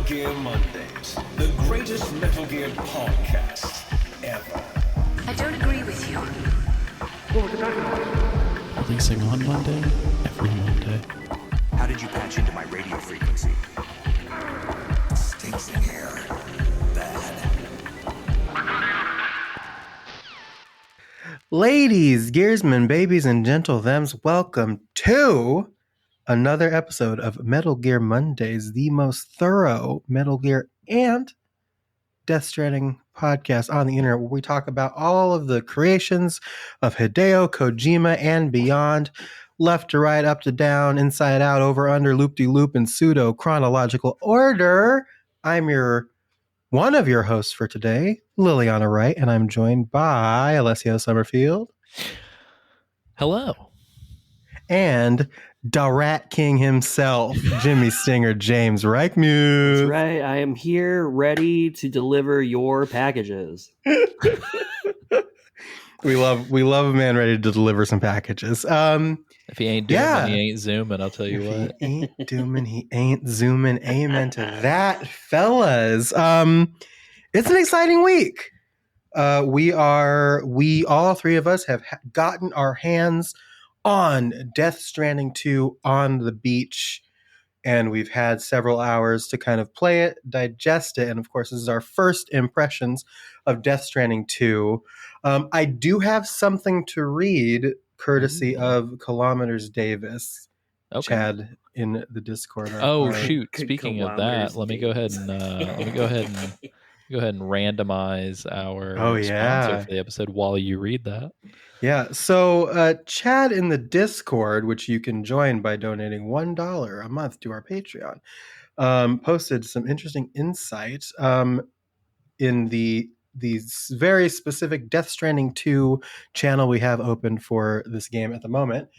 Gear Mondays, the greatest Metal Gear podcast ever. I don't agree with you. Releasing on Monday, every Monday. How did you patch into my radio frequency? Stinks in here. Bad. Ladies, gearsmen, babies, and gentle thems, welcome to another episode of Metal Gear Mondays, the most thorough Metal Gear and Death Stranding podcast on the internet, where we talk about all of the creations of Hideo Kojima and beyond, left to right, up to down, inside out, over, under, loop-de-loop, in pseudo chronological order. I'm one of your hosts for today, Lilli on the right, and I'm joined by Alessio Summerfield. Hello. And the Rat King himself, Jimmy Stinger, James Reichmuth. That's right. I am here ready to deliver your packages. We love a man ready to deliver some packages. If he ain't dooming, he ain't zooming, I'll tell you what. He ain't dooming, he ain't zooming. Amen to that, fellas. It's an exciting week. We all three of us have gotten our hands on Death Stranding 2 on the beach, and we've had several hours to kind of play it, digest it, and of course this is our first impressions of Death Stranding 2. I do have something to read courtesy of Kilometers Davis, Okay. Chad in the Discord. Shoot! Speaking of that, let me go ahead and randomize our sponsor for the episode while you read that. Yeah, so Chad in the Discord, which you can join by donating $1 a month to our Patreon, posted some interesting insight in the very specific Death Stranding 2 channel we have open for this game at the moment.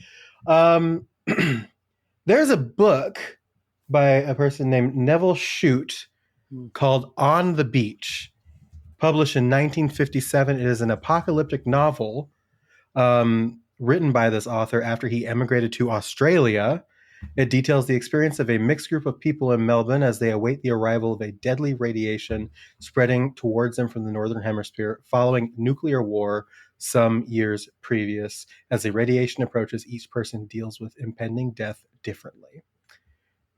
There's a book by a person named Neville Shute called On the Beach, published in 1957. It is an apocalyptic novel written by this author after he emigrated to Australia. It details the experience of a mixed group of people in Melbourne as they await the arrival of a deadly radiation spreading towards them from the Northern Hemisphere following nuclear war some years previous. As the radiation approaches, each person deals with impending death differently.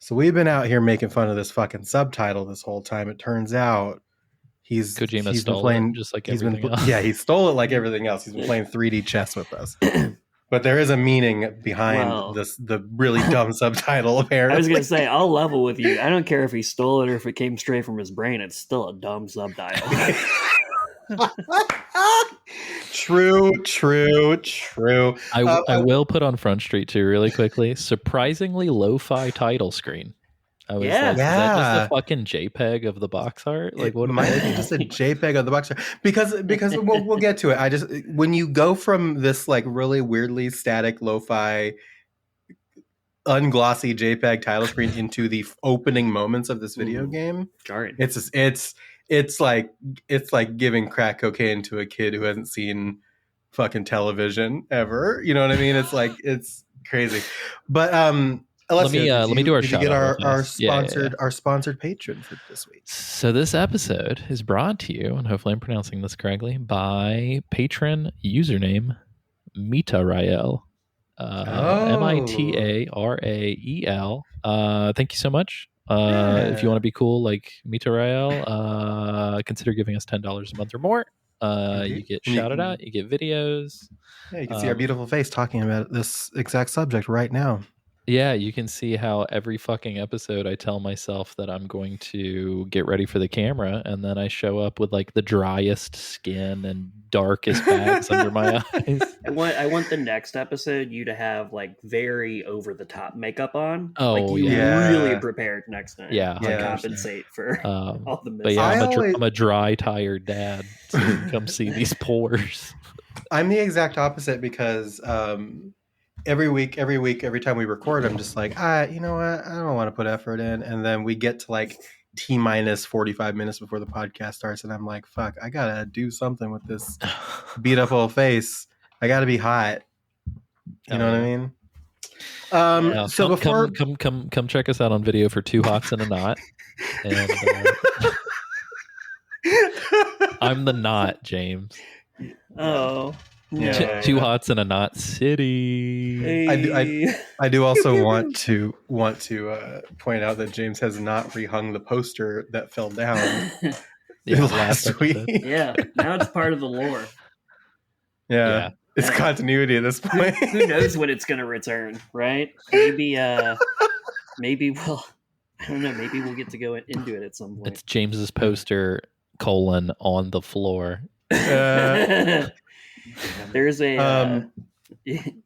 So we've been out here making fun of this fucking subtitle this whole time. It turns out Kojima stole been playing, it just like everything else. Yeah, he stole it like everything else. He's been playing 3D chess with us. But there is a meaning behind the really dumb subtitle, apparently. I was going to say, I'll level with you. I don't care if he stole it or if it came straight from his brain. It's still a dumb subtitle. True. I will put on Front Street too really quickly. Surprisingly lo-fi title screen. I was like, is that just a fucking JPEG of the box art? Like, what might be just a JPEG of the box art? Because we'll get to it. When you go from this like really weirdly static lo-fi unglossy JPEG title screen into the opening moments of this video game, it's like giving crack cocaine to a kid who hasn't seen fucking television ever. You know what I mean? It's crazy. But Alessio, let me do our shout out. Our sponsored patron for this week. So this episode is brought to you, and hopefully I'm pronouncing this correctly, by patron username Mitarael. Mitarael. Thank you so much. If you want to be cool like Mitarael, consider giving us $10 a month or more. You get shouted out, you get videos. Yeah, you can see our beautiful face talking about this exact subject right now. Yeah, you can see how every fucking episode I tell myself that I'm going to get ready for the camera, and then I show up with like the driest skin and darkest bags under my eyes. I want the next episode you to have like very over the top makeup on. Oh, like you really prepared next time. Yeah, to compensate for all the mistakes. But yeah, I'm a dry, tired dad. So come see these pores. I'm the exact opposite because every week, every time we record, I'm just like, you know what? I don't want to put effort in. And then we get to like T-minus 45 minutes before the podcast starts. And I'm like, fuck, I got to do something with this beat up old face. I got to be hot. You know what I mean? So before come check us out on video for Two Hots and a Knot. And I'm the knot, James. Oh, Yeah. no. Two hots in a knot city. I do also want to point out that James has not rehung the poster that fell down Yeah, last week. episode. Yeah, now it's part of the lore. Yeah. It's continuity at this point. Who knows when it's going to return, right? Maybe we'll, I don't know, maybe we'll get to go into it at some point. It's James's poster on the floor. There's a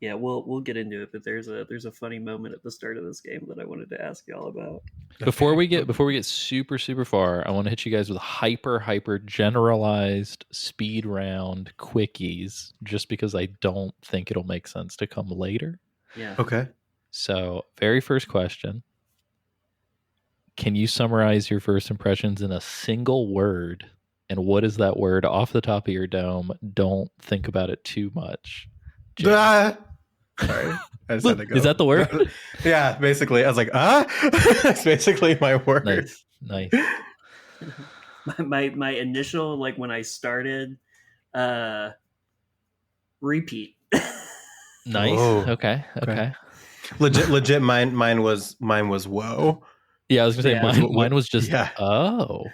yeah, we'll get into it, but there's a funny moment at the start of this game that I wanted to ask y'all about. Before we get super far, I want to hit you guys with hyper generalized speed round quickies, just because I don't think it'll make sense to come later. Yeah. Okay. So, very first question. Can you summarize your first impressions in a single word? And what is that word off the top of your dome? Don't think about it too much. James. Sorry. I just had to go. Is that the word? Yeah, basically. I was like, That's basically my word. Nice. My initial, like, when I started, repeat. Nice. Whoa. Okay. Legit. Mine was whoa. Yeah, I was gonna say Yeah. mine was just Yeah. oh.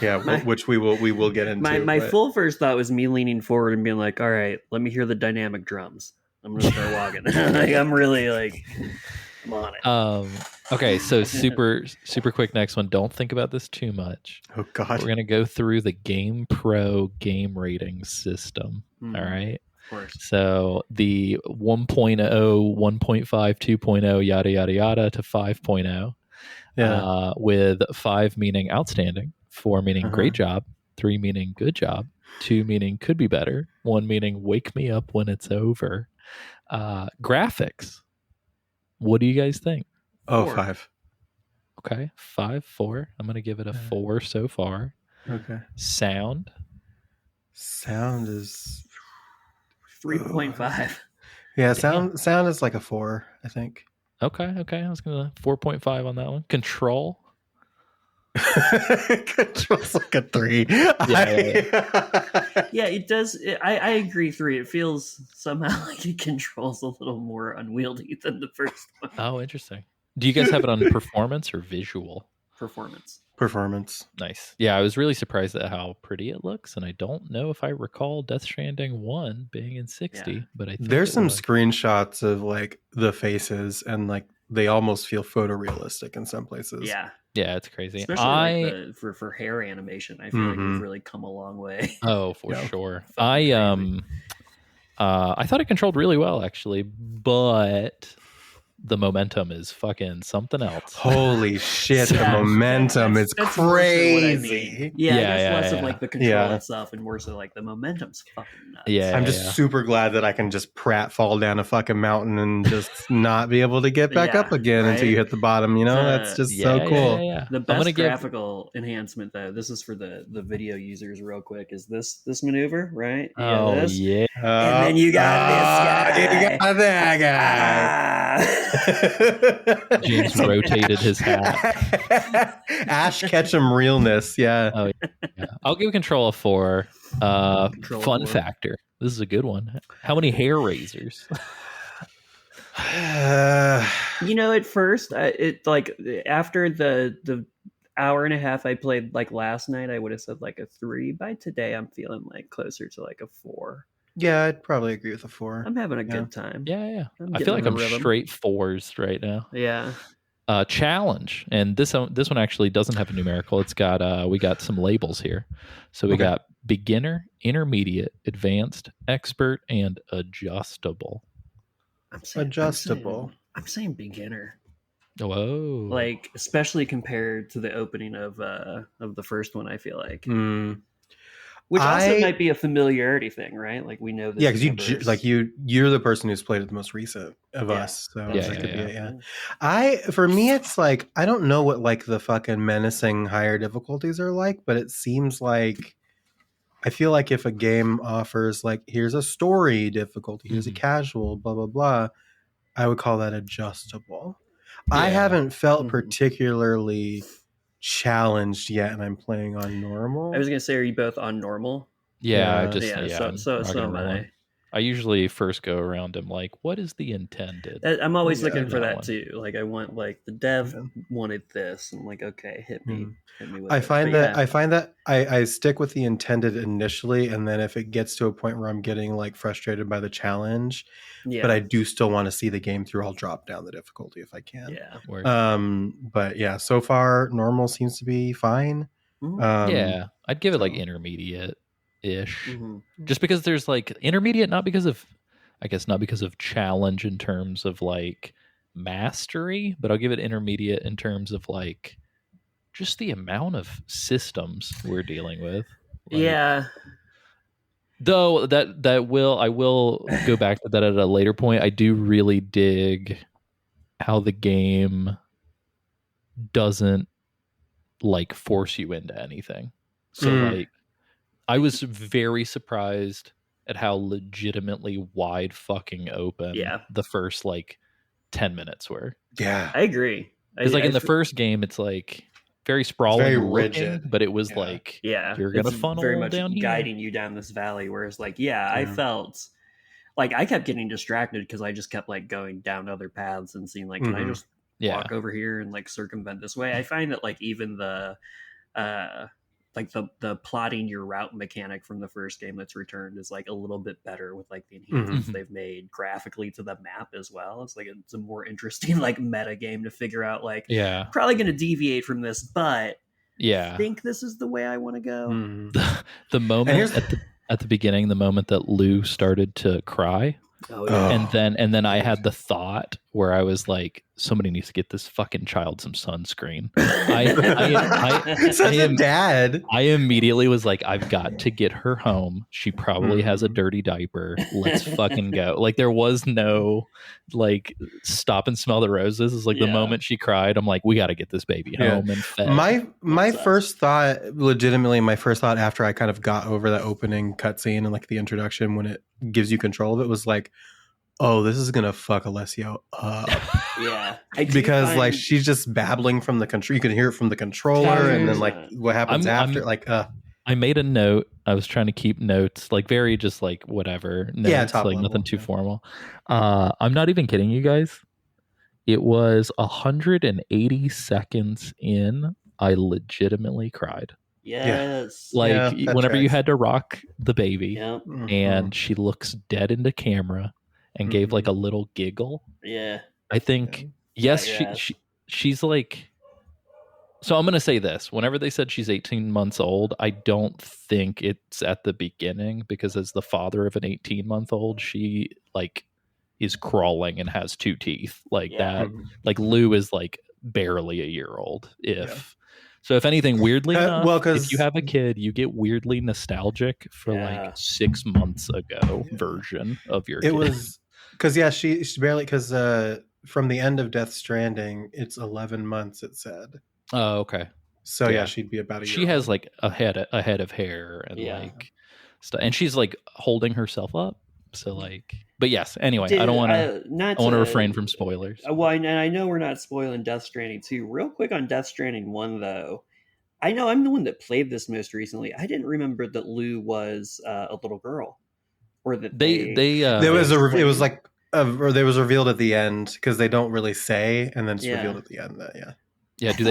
Yeah, which we will get into. My but- full first thought was me leaning forward and being like, all right, let me hear the dynamic drums. I'm gonna start walking. Like, I'm really like, I'm on it. Okay, so super quick next one. Don't think about this too much. Oh God. We're gonna go through the Game Pro game rating system. All right. Of course. So the 1.0, 1.5, 2.0, yada yada yada to 5.0. Yeah. With 5 meaning outstanding, 4 meaning great job, 3 meaning good job, 2 meaning could be better, 1 meaning wake me up when it's over. Graphics. What do you guys think? Oh, 4. 5. Okay, 5, 4. I'm going to give it a 4 so far. Okay. Sound. Sound is 3.5. yeah. Sound is like a 4, I think. Okay. I was going to 4.5 on that one. Control. Control's like a 3. Yeah, it does. I agree. 3. It feels somehow like it controls a little more unwieldy than the first one. Oh, interesting. Do you guys have it on performance or visual? Performance. Nice. Yeah, I was really surprised at how pretty it looks, and I don't know if I recall Death Stranding 1 being in 60, Yeah. but I think There's it some was. screenshots of like the faces, and like they almost feel photorealistic in some places. Yeah, Yeah, it's crazy. especially like for hair animation. I feel like Mhm. we've really come a long way. Oh, for Yeah. sure. Fucking I thought it controlled really well actually, but the momentum is fucking something else. Holy shit! Yeah, the momentum is that's more so what I crazy. mean. Yeah, Yeah, that's yeah, less yeah. of like the control Yeah. itself and more so like the momentum's fucking nuts. Yeah. I'm just super glad that I can just fall down a fucking mountain and just not be able to get back Yeah, up again until you right? hit the bottom. You know, It's, that's just so cool. Yeah. The I'm best gonna give graphical enhancement, though, this is for the video users, real quick, is this maneuver, right? You got Oh this, yeah. and then you got this guy. You got that guy. James rotated his hat. Ash Ketchum realness. Yeah. Oh yeah. I'll give Control a 4. Control a Fun 4. factor. This is a good one. How many hair razors? You know, at first, it like after the hour and a half I played like last night, I would have said like a 3. By today, I'm feeling like closer to like a 4. Yeah, I'd probably agree with a 4. I'm having a good time. Yeah. I'm I getting feel like in I'm the rhythm. straight 4s right now. Yeah. Challenge, and this one actually doesn't have a numerical. It's got we got some labels here. So we Okay. got beginner, intermediate, advanced, expert, and adjustable. Adjustable. I'm saying beginner. Whoa! Like, especially compared to the opening of the first one, I feel like, which also I- might be a familiarity thing, right? Like, we know this. Yeah, because you're the person who's played it the most recent of Yeah. us. So Yeah, that yeah, could be yeah. it, yeah. For me, it's like I don't know what like the fucking menacing higher difficulties are like, but it seems like I feel like if a game offers like here's a story difficulty, here's a Mhm. casual, blah blah blah, I would call that adjustable. I Yeah. haven't felt Mhm. particularly challenged yet, and I'm playing on normal. I was gonna say, are you both on normal? Yeah, So I'm am I. I usually first go around and like, what is the intended? I'm always Yeah, looking for that that one. too. Like I want like the dev Yeah. wanted this. I'm like, okay, hit me with I it. find But that I stick with the intended initially, and then if it gets to a point where I'm getting like frustrated by the challenge, yeah, but I do still want to see the game through, I'll drop down the difficulty if I can. yeah. Where, But yeah, so far normal seems to be fine. Mhm. yeah, I'd give it like so- intermediate ish. Mhm. Just because there's like intermediate, not because of challenge in terms of like mastery, but I'll give it intermediate in terms of like just the amount of systems we're dealing with. Like, Yeah. though I will go back to that at a later point. I do really dig how the game doesn't like force you into anything. So like I was very surprised at how legitimately wide fucking open Yeah. the first like 10 minutes were. Yeah. I agree. Because like in the first game, it's like very sprawling, very looking, rigid. but it was Yeah. like yeah, you're gonna it's funnel very much down here. guiding you down this valley. Whereas like, I Yeah. felt like I kept getting distracted because I just kept like going down other paths and seeing like, can I just walk over here and like circumvent this way? I find that like even the like the plotting your route mechanic from the first game that's returned is like a little bit better with like the enhancements Mhm. they've made graphically to the map as well. It's like it's a more interesting like meta game to figure out like Yeah, probably going to deviate from this, but yeah. I think this is the way I want to go. The moment here's- at the beginning, the moment that Lou started to cry, Oh yeah. and then I had the thought where I was like, somebody needs to get this fucking child some sunscreen. Such a dad. I immediately was like, I've got to get her home. She probably has a dirty diaper. Let's fucking go. Like there was no like stop and smell the roses. It's like the moment she cried, I'm like, we got to get this baby home and fed. My first thought, legitimately, my first thought after I kind of got over that opening cutscene and like the introduction when it gives you control of it was like, oh, this is gonna fuck Alessio up. Yeah, Because like she's just babbling from the control. You can hear it from the controller, and then like what happens after? I made a note. I was trying to keep notes, like very just like whatever. Notes, top like level, nothing too formal. I'm not even kidding you guys. It was 180 seconds in. I legitimately cried. Yes. Like whenever you tracks. had to rock the baby, Yep. and she looks dead into camera and gave like a little giggle. Yeah. I think yes, she's like. So I'm gonna say this: whenever they said she's 18 months old, I don't think it's at the beginning, because as the father of an 18-month-old, she like is crawling and has 2 teeth like that. Like Lou is like barely a year old. So if anything, weirdly enough, if you have a kid, you get weirdly nostalgic for like 6 months ago version of your kid. It was because she barely, because from the end of Death Stranding, it's 11 months. It said. Oh, okay. So she'd be about a year. She has like a head of hair and like stuff, and she's like holding herself up. So like, but yes. Anyway, I don't want to. I want to refrain from spoilers. Well, and I know we're not spoiling Death Stranding 2. Real quick on Death Stranding 1, though. I know I'm the one that played this most recently. I didn't remember that Lou was a little girl, or that there was it was like there was revealed at the end, because they don't really say, and then it's revealed at the end that Yeah, do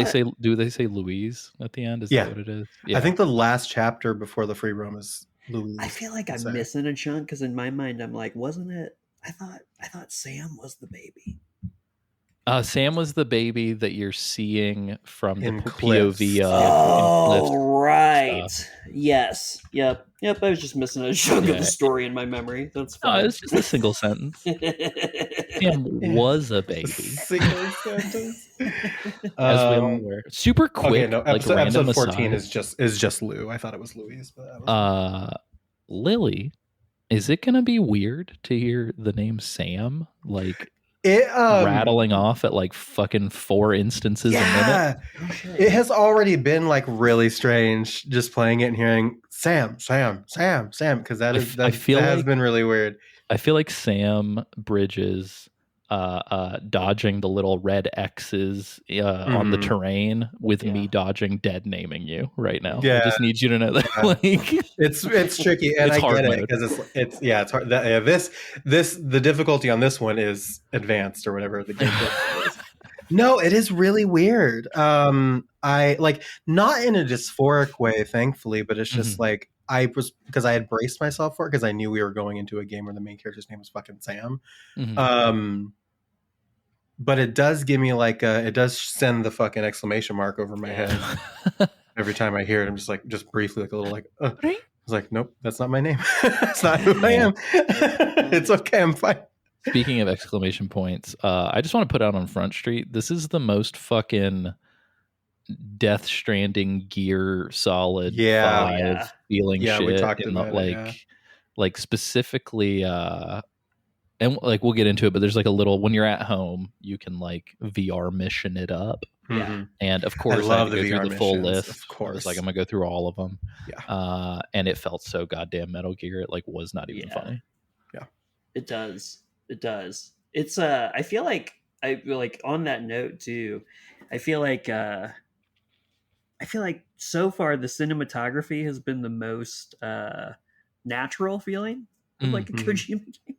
they say Louise at the end? Is that what it is? Yeah. I think the last chapter before the free roam is Louise. I feel like I'm missing a chunk, because in my mind I'm like, wasn't it? I thought Sam was the baby. Sam was the baby that you're seeing from the clips. POV of. Oh, right. Yes. Yep. I was just missing a chunk of the story in my memory. That's fine. It's just a single sentence. Sam was a baby. Single sentence. As we all were. Super quick. Okay, no, episode 14 is just Lou. I thought it was Louise, but that was Lilli, is it gonna be weird to hear the name Sam like rattling off at like fucking 4 instances a minute? It has already been like really strange just playing it and hearing Sam, because that has been really weird. I feel like Sam bridges dodging the little red X's on the terrain with me dodging dead naming you right now. I just need you to know that like it's tricky, and it's I hard get it mode. because it's hard. The difficulty on this one is advanced or whatever the game is. No, it is really weird. I like, not in a dysphoric way, thankfully, but it's just like because I had braced myself for it because I knew we were going into a game where the main character's name was fucking Sam. But it does give me like it does send the fucking exclamation mark over my head every time I hear it. I'm just like, just briefly like a little like, I was like, nope, that's not my name. That's not who I am. It's okay, I'm fine. Speaking of exclamation points, I just want to put out on Front Street, this is the most fucking Death Stranding Gear Solid 5 feeling shit. We talked about like specifically and like we'll get into it, but there's like a little, when you're at home, you can like VR mission it up. And of course, I love the VR through the full list. Of course, I was like, I'm gonna go through all of them. And it felt so goddamn Metal Gear. It like was not even funny. It does. It's I feel like on that note too, I feel like so far the cinematography has been the most natural feeling of like a Kojima game.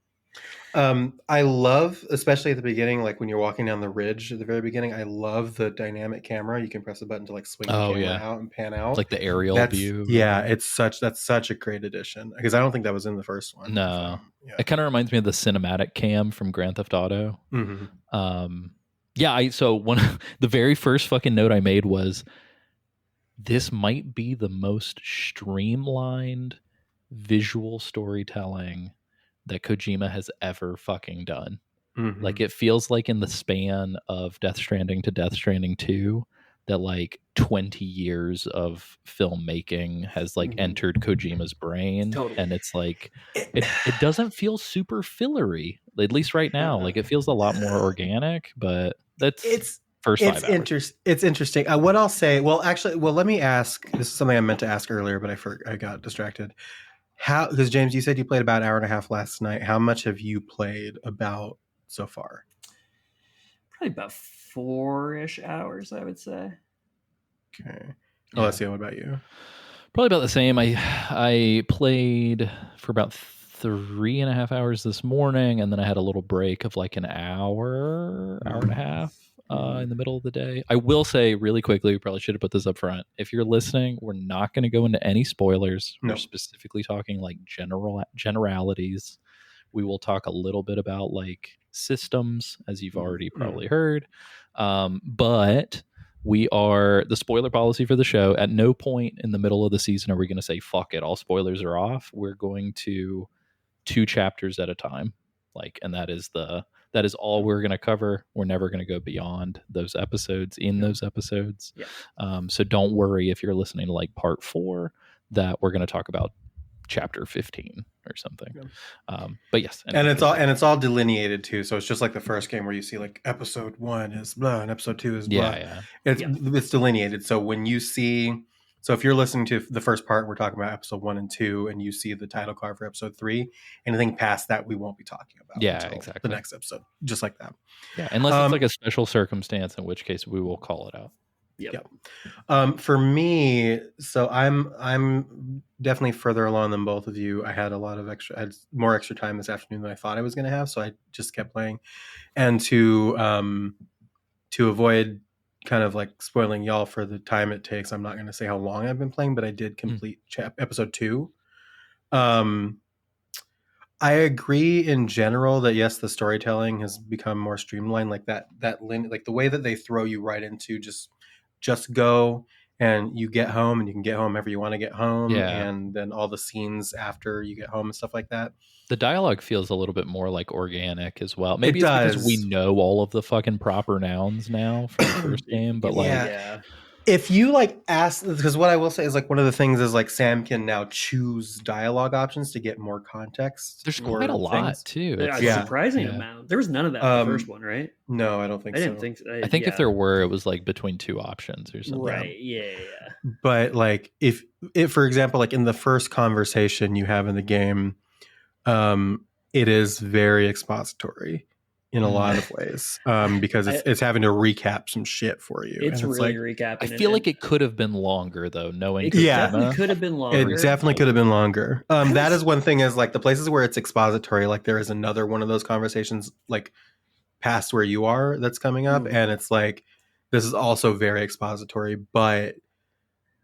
I love, especially at the beginning, like when you're walking down the ridge at the very beginning, I love the dynamic camera. You can press a button to like swing the camera out and pan out. Like the aerial view. Yeah, that's such a great addition because I don't think that was in the first one. No. It kind of reminds me of the cinematic cam from Grand Theft Auto. So one the very first fucking note I made was, this might be the most streamlined visual storytelling that Kojima has ever fucking done. Like, it feels like in the span of Death Stranding to Death Stranding 2 that like 20 years of filmmaking has like entered Kojima's brain. And it's like it doesn't feel super fillery, at least right now. Like, it feels a lot more organic, but it's first 5 hours. It's interesting. What I'll say, let me ask, this is something I meant to ask earlier, but I got distracted. Because James, you said you played about an hour and a half last night. How much have you played about so far? Probably about 4-ish hours, I would say. Okay. Alessio, what about you? Probably about the same. I played for about 3.5 hours this morning, and then I had a little break of like an hour and a half in the middle of the day. I will say really quickly, we probably should have put this up front. If you're listening, we're not going to go into any spoilers. No. We're specifically talking like generalities. We will talk a little bit about like systems, as you've already probably heard. But the spoiler policy for the show, at no point in the middle of the season are we going to say, fuck it, all spoilers are off. We're going to 2 chapters at a time. And that is all we're going to cover. We're never going to go beyond those episodes those episodes. So don't worry if you're listening to like part 4 that we're going to talk about chapter 15 or something. But yes. Anyway, and it's all delineated too. So it's just like the first game where you see like episode 1 is blah and episode 2 is blah. It's delineated. So when you see, so if you're listening to the first part, we're talking about episode 1 and 2, and you see the title card for episode 3, anything past that we won't be talking about. Until the next episode, just like that. Unless it's like a special circumstance, in which case we will call it out. For me, so I'm definitely further along than both of you. I had more extra time this afternoon than I thought I was going to have, so I just kept playing. And to avoid kind of like spoiling y'all for the time it takes, I'm not going to say how long I've been playing, but I did complete episode 2. I agree in general that yes, the storytelling has become more streamlined, like that like the way that they throw you right into just go and you get home and you can get home whenever you want to get home. And then all the scenes after you get home and stuff like that. The dialogue feels a little bit more like organic as well. Maybe it's because we know all of the fucking proper nouns now from the first game, but if you like ask, because what I will say is like one of the things is like Sam can now choose dialogue options to get more context. There's quite a lot too. Surprising amount. There was none of that in the first one, right? No, I don't think so. I didn't think so. I think if there were, it was like between 2 options or something. Right. Yeah. But like if for example, like in the first conversation you have in the game, it is very expository. in a lot of ways, because it's having to recap some shit for you. It's and really like, recapping. I feel like it could have been longer though, knowing It Kojima. definitely could have been longer. It definitely could have been longer. That is one thing, is like the places where it's expository, like there is another one of those conversations like past where you are that's coming up, and it's like this is also very expository, but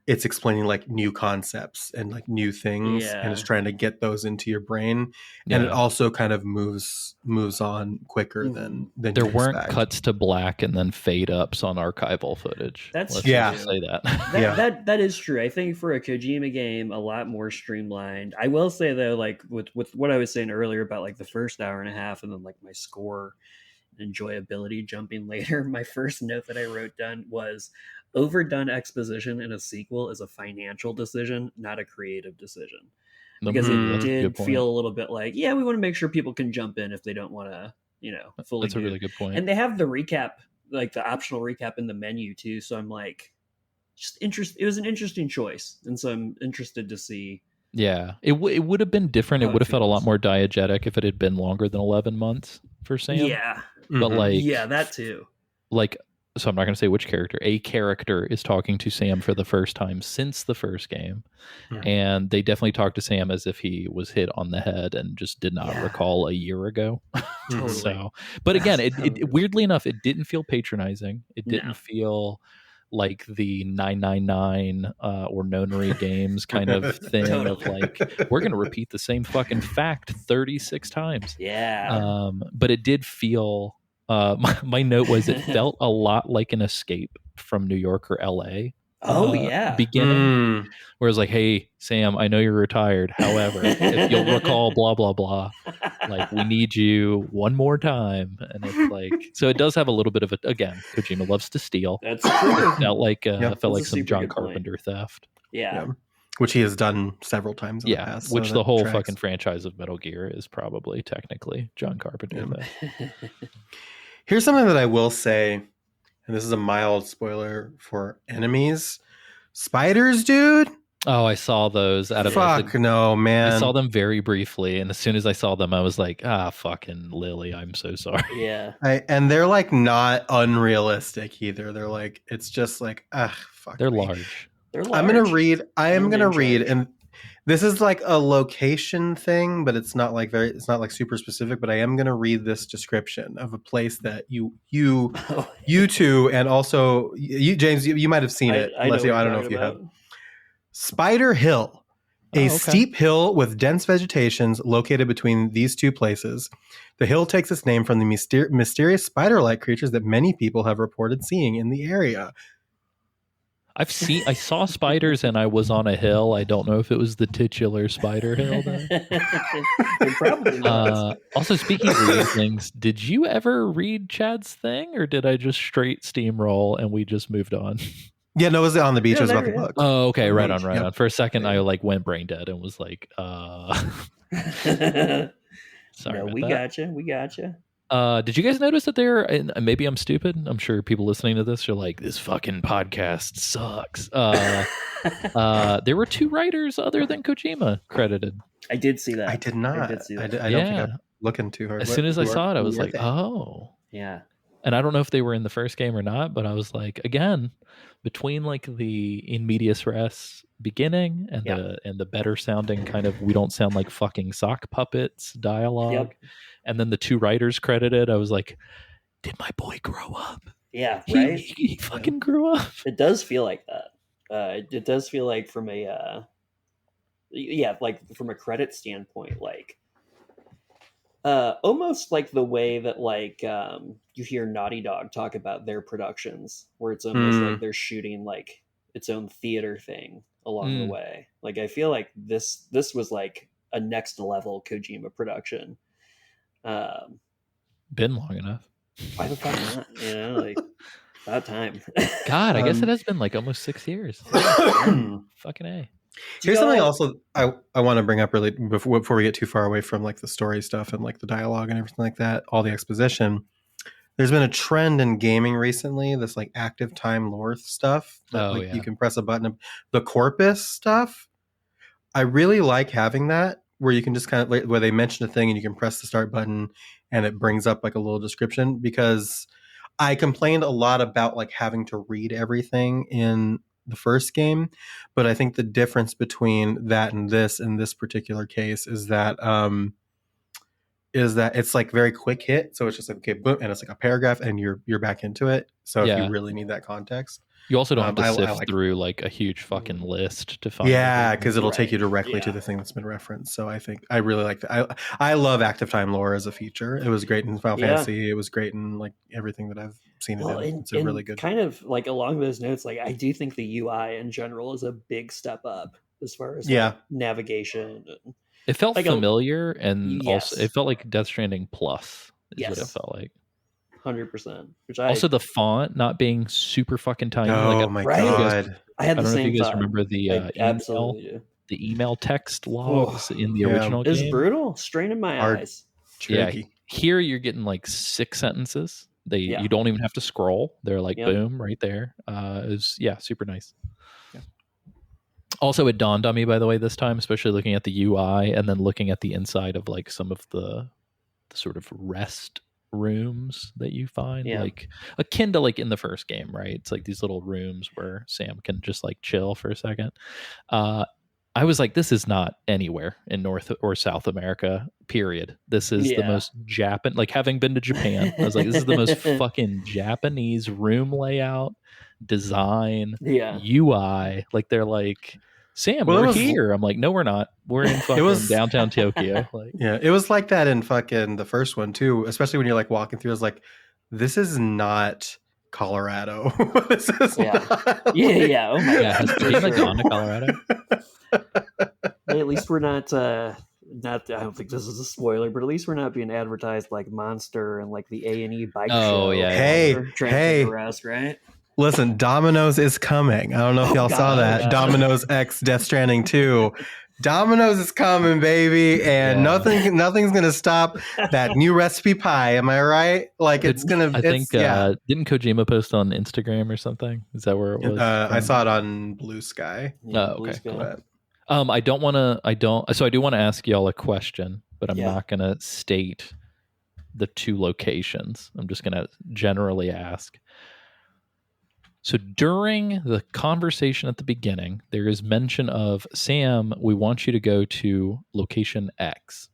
it's explaining like new concepts and like new things, and it's trying to get those into your brain, and it also kind of moves on quicker than there you weren't expect. cuts to black and then fade ups on archival footage. Let's just say that. That is true. I think for a Kojima game, a lot more streamlined. I will say though, like with what I was saying earlier about like the first hour and a half, and then like my score enjoyability jumping later, my first note that I wrote down was overdone exposition in a sequel is a financial decision, not a creative decision, because it did feel a little bit like, we want to make sure people can jump in if they don't want to, fully. That's a really good point. And they have the recap, like the optional recap in the menu too, so I'm like just interested. It was an interesting choice, and so I'm interested to see. It would have been different. It would have felt a lot more diegetic if it had been longer than 11 months for Sam. But that too. Like, so I'm not going to say which character. A character is talking to Sam for the first time since the first game. And they definitely talked to Sam as if he was hit on the head and just did not recall a year ago. Totally. So, but again, it weirdly enough, it didn't feel patronizing. It didn't feel like the 999 or Nonary Games kind of thing of like, we're going to repeat the same fucking fact 36 times. But it did feel, my note was it felt a lot like an escape from New York or LA. Beginning, where it's like, hey, Sam, I know you're retired. However, if you'll recall, blah, blah, blah, like, we need you one more time. And it's like, so it does have a little bit of it. Again, Kojima loves to steal. That's true. It felt like, some John Carpenter theft. Which he has done several times in the past. Which the whole fucking franchise of Metal Gear is probably technically John Carpenter theft. Here's something that I will say, and this is a mild spoiler for enemies. Spiders, dude. Oh, I saw those. No, man. I saw them very briefly, and as soon as I saw them, I was like, fucking Lilli, I'm so sorry. And they're like not unrealistic either. They're like, it's just like, fuck. They're large. I'm gonna read, and this is like a location thing, but it's not like super specific, but I am going to read this description of a place that you two, and also you, James, you might have seen it. Alessio, I don't know if you have. Spider Hill, a steep hill with dense vegetations located between these two places. The hill takes its name from the mysterious spider-like creatures that many people have reported seeing in the area. I saw spiders and I was on a hill. I don't know if it was the titular spider hill though. It probably was. Also, speaking of reading things, did you ever read Chad's thing, or did I just straight steamroll and we just moved on? Yeah, no, it was on the beach. It was about the book. Oh, okay, right on. For a second, I like went brain dead and was like, sorry. No, we gotcha. Did you guys notice that and maybe I'm stupid. I'm sure people listening to this are like, this fucking podcast sucks. There were 2 writers other than Kojima credited. I did see that. I did not. I don't think I'm looking too hard. As soon as I saw it, I was like, oh. Yeah. And I don't know if they were in the first game or not, but I was like, again, between like the in medias res beginning and the better sounding kind of, we don't sound like fucking sock puppets dialogue, and then the 2 writers credited, I was like, did my boy grow up? Yeah, right. He fucking grew up. It does feel like that. It does feel like from a from a credit standpoint, like almost like the way that like you hear Naughty Dog talk about their productions, where it's almost like they're shooting like its own theater thing along the way. Like I feel like this was like a next level Kojima production. Been long enough. Why the fuck not? Like about time. God, I guess it has been like almost 6 years. Fucking A. Here's something also I want to bring up really before we get too far away from like the story stuff and like the dialogue and everything like that, all the exposition. There's been a trend in gaming recently, this like active time lore stuff that you can press a button. The corpus stuff, I really like having that, where you can just kind of like, where they mention a thing and you can press the start button and it brings up like a little description, because I complained a lot about like having to read everything in the first game, but I think the difference between that and this in this particular case is that it's like very quick hit, so it's just like, okay, boom, and it's like a paragraph and you're back into it. So if you really need that context, you also don't have to sift like, through like a huge fucking list to find. Yeah, because it'll take you directly to the thing that's been referenced. So I think I really like that. I love active time lore as a feature. It was great in Final Fantasy. It was great in like everything that I've seen it in. It's a really good. Kind of like along those notes, like I do think the UI in general is a big step up as far as like, navigation. And, it felt like familiar, and also it felt like Death Stranding Plus is what it felt like. 100%. Also, the font not being super fucking tiny. Oh my god! I had the same. I don't know if you guys thought. remember the email text logs in the original game. It's brutal, straining my eyes. Tricky. Yeah, here you're getting like 6 sentences. You don't even have to scroll. They're like boom right there. It was super nice. Yeah. Also, it dawned on me, by the way, this time, especially looking at the UI and then looking at the inside of like some of the sort of rest rooms that you find, like akin to like in the first game, right? It's like these little rooms where Sam can just like chill for a second. I was like, this is not anywhere in North or South America, period. This is the most Japan, like having been to Japan, I was like, this is the most fucking Japanese room layout, design, UI. Like they're like, Sam, we're here. I'm like, no, we're not. We're in fucking downtown Tokyo. Like, it was like that in fucking the first one too. Especially when you're like walking through, I was like, this is not Colorado. This is not, Oh my god. Has the game like gone to Colorado? Hey, at least we're not. I don't think this is a spoiler, but at least we're not being advertised like Monster and like the A&E bike show. Hey, Rest, right? Listen, Domino's is coming. I don't know if y'all saw that. Domino's X Death Stranding 2. Domino's is coming, baby, and nothing's gonna stop that new recipe pie. Am I right? Like it's gonna. I think didn't Kojima post on Instagram or something? Is that where it was? I saw it on Blue Sky. Okay. Cool. I do want to ask y'all a question, but I'm not gonna state the 2 locations. I'm just gonna generally ask. So during the conversation at the beginning, there is mention of, Sam, we want you to go to location X.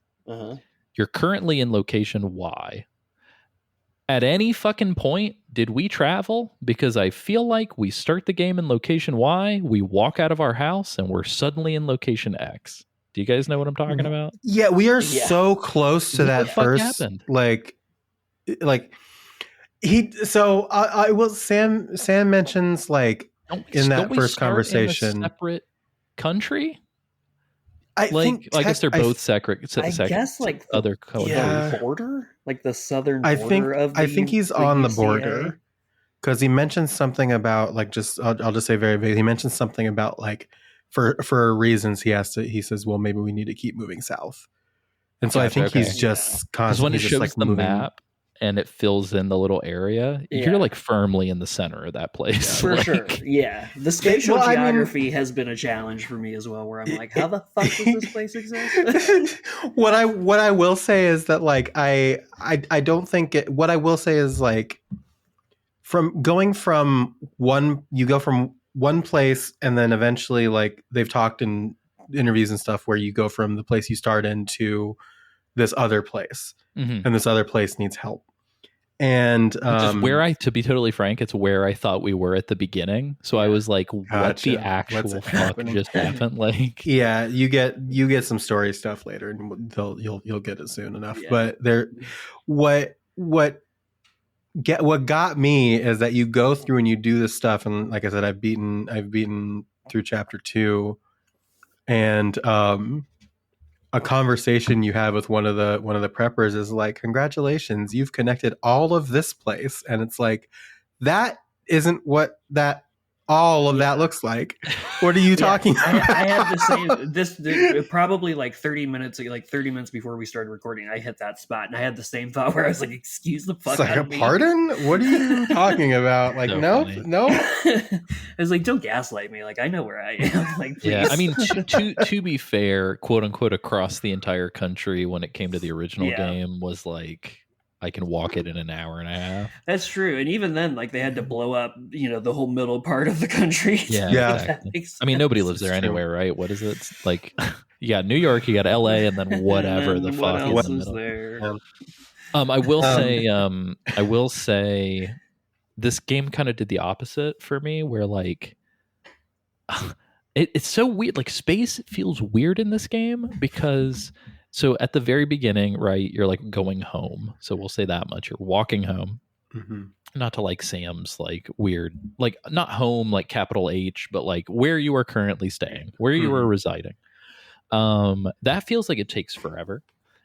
You're currently in location Y. At any fucking point, did we travel? Because I feel like we start the game in location Y, we walk out of our house, and we're suddenly in location X. Do you guys know what I'm talking about? Yeah, we are so close to that first. Happened? Like. I will. Sam mentions like in that first conversation, in a separate country. I guess they're both separate. I guess like other border, like the southern border of. I think he's on the border because he mentions something about like I'll just say very vague. He mentions something about like for reasons he says, well, maybe we need to keep moving south, and so I think he's just constantly when it shows the map. And it fills in the little area. You're like firmly in the center of that place. For sure. Yeah. The spatial geography has been a challenge for me as well, where I'm like, how the fuck does this place exist? What I will say is that like I don't think what I will say is like you go from one place and then eventually like they've talked in interviews and stuff where you go from the place you start in to this other place. And this other place needs help. And to be totally frank, it's where I thought we were at the beginning. So I was like, what the actual fuck just happened? Like, you get some story stuff later, and you'll get it soon enough. Yeah. But what got me is that you go through and you do this stuff, and like I said, I've beaten through chapter 2, and a conversation you have with one of the preppers is like, congratulations, you've connected all of this place. And it's like, that isn't what that all of that looks like. What are you talking about? I had the same probably like 30 minutes before we started recording. I hit that spot and I had the same thought where I was like, excuse the fuck out of me. Pardon? What are you talking about? Like, So nope. I was like, don't gaslight me. Like, I know where I am. Like, please. Yeah, I mean, to be fair, quote unquote, across the entire country when it came to the original game was like, I can walk it in an hour and a half. That's true. And even then, like, they had to blow up, the whole middle part of the country. Yeah. Exactly. I mean, nobody lives there anyway, right? What is it? It's like, you got New York, you got LA, and then whatever the fuck is in the middle. There? I will say this game kind of did the opposite for me, where like it's so weird. Like space feels weird in this game because so at the very beginning, right, you're like going home. So we'll say that much. You're walking home. Mm-hmm. Not to like Sam's like weird, like not home like capital H, but like where you are currently staying, where you are residing. That feels like it takes forever.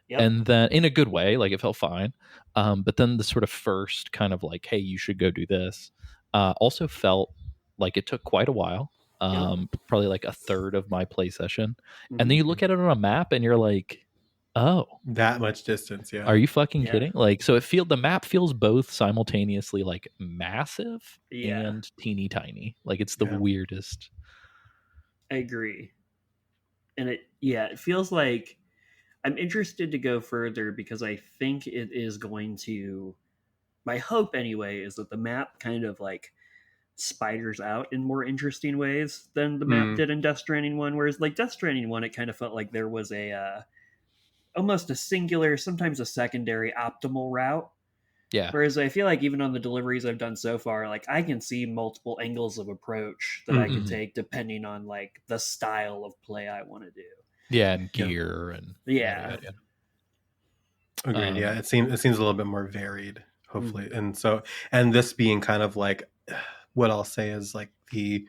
Yep. And then in a good way, like it felt fine. But then the sort of first kind of like, hey, you should go do this, also felt like it took quite a while. Probably like a third of my play session. And then you look at it on a map and you're like, oh, that much distance. Yeah. Are you fucking kidding? Like, so the map feels both simultaneously like massive and teeny tiny. Like it's the weirdest. I agree. And it feels like I'm interested to go further because I think it is going to, my hope anyway, is that the map kind of like spiders out in more interesting ways than the map did in Death Stranding 1. Whereas like Death Stranding 1, it kind of felt like there was almost a singular, sometimes a secondary optimal route. Yeah. Whereas I feel like even on the deliveries I've done so far, like I can see multiple angles of approach that I can take depending on like the style of play I want to do. Yeah, and gear and Agreed. Yeah, it seems a little bit more varied, hopefully. And this being kind of like what I'll say is like the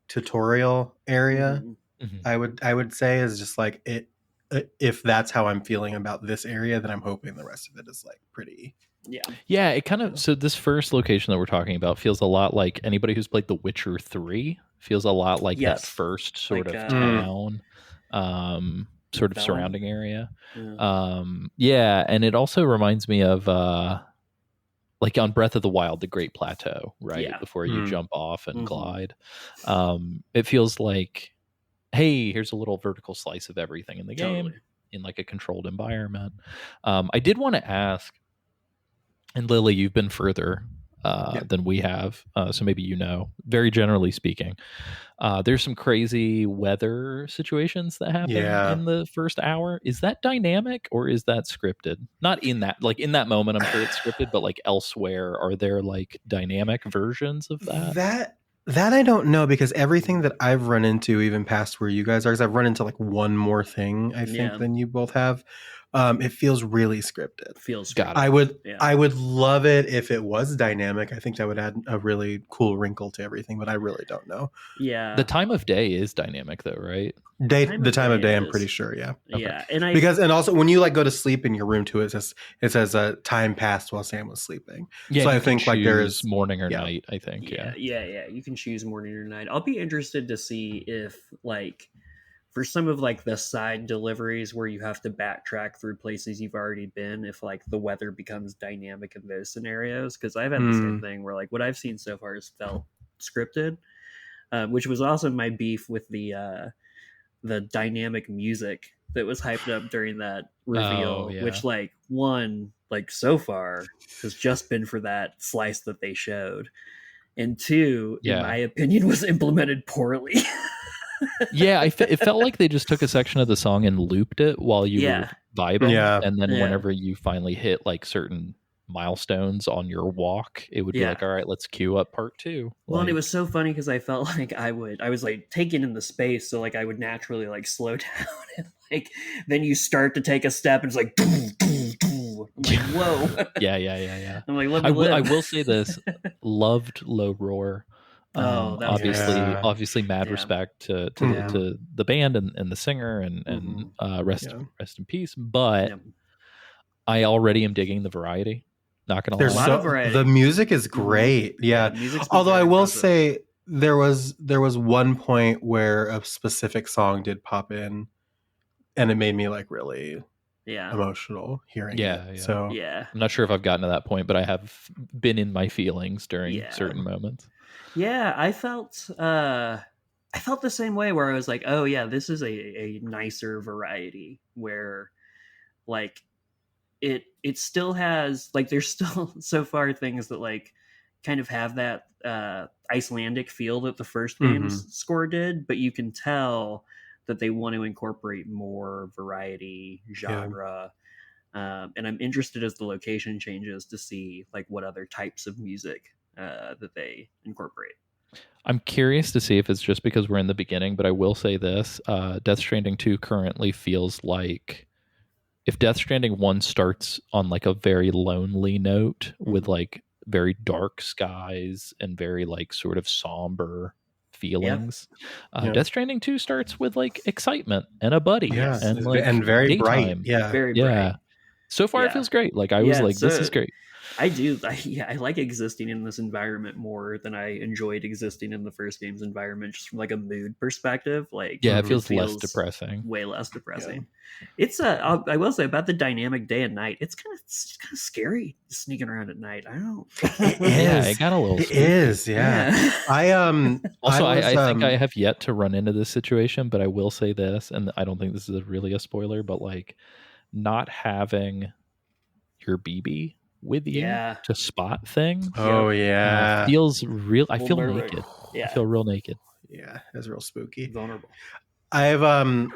tutorial area. I would say is just like it. If that's how I'm feeling about this area, then I'm hoping the rest of it is like pretty. Yeah. It kind of, so this first location that we're talking about feels a lot like anybody who's played The Witcher 3 feels a lot like that first sort of town, sort of surrounding area. And it also reminds me of like on Breath of the Wild, the Great Plateau, right? Before you jump off and glide. It feels like, hey, here's a little vertical slice of everything in the game in like a controlled environment. I did want to ask, and Lilli, you've been further than we have, so maybe very generally speaking, there's some crazy weather situations that happen in the first hour. Is that dynamic or is that scripted? Not in that, like in that moment, I'm sure it's scripted, but like elsewhere, are there like dynamic versions of that? That I don't know, because everything that I've run into, even past where you guys are, because I've run into like one more thing, I think, than you both have. It feels really scripted. I would love it if it was dynamic. I think that would add a really cool wrinkle to everything, but I really don't know. Yeah. The time of day is dynamic though, right? The time of day, I'm pretty sure. Yeah. Yeah. Okay. And also when you like go to sleep in your room too, it says time passed while Sam was sleeping. Yeah. So I think like there is morning or night, I think. Yeah. You can choose morning or night. I'll be interested to see if like, for some of like the side deliveries where you have to backtrack through places you've already been, if like the weather becomes dynamic in those scenarios, because I've had the same thing where like what I've seen so far has felt scripted, which was also my beef with the dynamic music that was hyped up during that reveal, which like one, like so far has just been for that slice that they showed, and two, in my opinion, was implemented poorly. It felt like they just took a section of the song and looped it while you were vibing, and then whenever you finally hit like certain milestones on your walk, it would be like, all right, let's queue up part 2. Well, and it was so funny because I felt like I was like taken in the space, so like I would naturally like slow down, and like then you start to take a step and it's like I'm like, whoa. Yeah. I'm like, let me live. I will say this: loved Low Roar. Obviously mad respect to the band and the singer and rest in peace, but I already am digging the variety, not gonna lie. The music is great. Although I will say there was one point where a specific song did pop in, and it made me like really emotional hearing it. So I'm not sure if I've gotten to that point, but I have been in my feelings during certain moments. Yeah, I felt the same way, where I was like, oh yeah, this is a nicer variety, where like it still has like, there's still so far things that like kind of have that Icelandic feel that the first game's score did, but you can tell that they want to incorporate more variety, genre. And I'm interested as the location changes to see like what other types of music that they incorporate. I'm curious to see if it's just because we're in the beginning, but I will say this: Death Stranding 2 currently feels like if Death Stranding 1 starts on like a very lonely note with like very dark skies and very like sort of somber feelings. Death Stranding 2 starts with like excitement and a buddy and like and very daytime. bright. Very bright. So far, it feels great. Like I was like, this is great. I do. I like existing in this environment more than I enjoyed existing in the first game's environment, just from like a mood perspective. Like, it feels less depressing. Way less depressing. It's I will say about the dynamic day and night. It's kind of scary sneaking around at night. I don't. It got a little. It is. Yeah. I Also, I think I have yet to run into this situation, but I will say this, and I don't think this is really a spoiler, but like not having your BB with you to spot things. Oh yeah, feels real. I feel naked. I feel real naked. Yeah, it's real spooky. Vulnerable. I've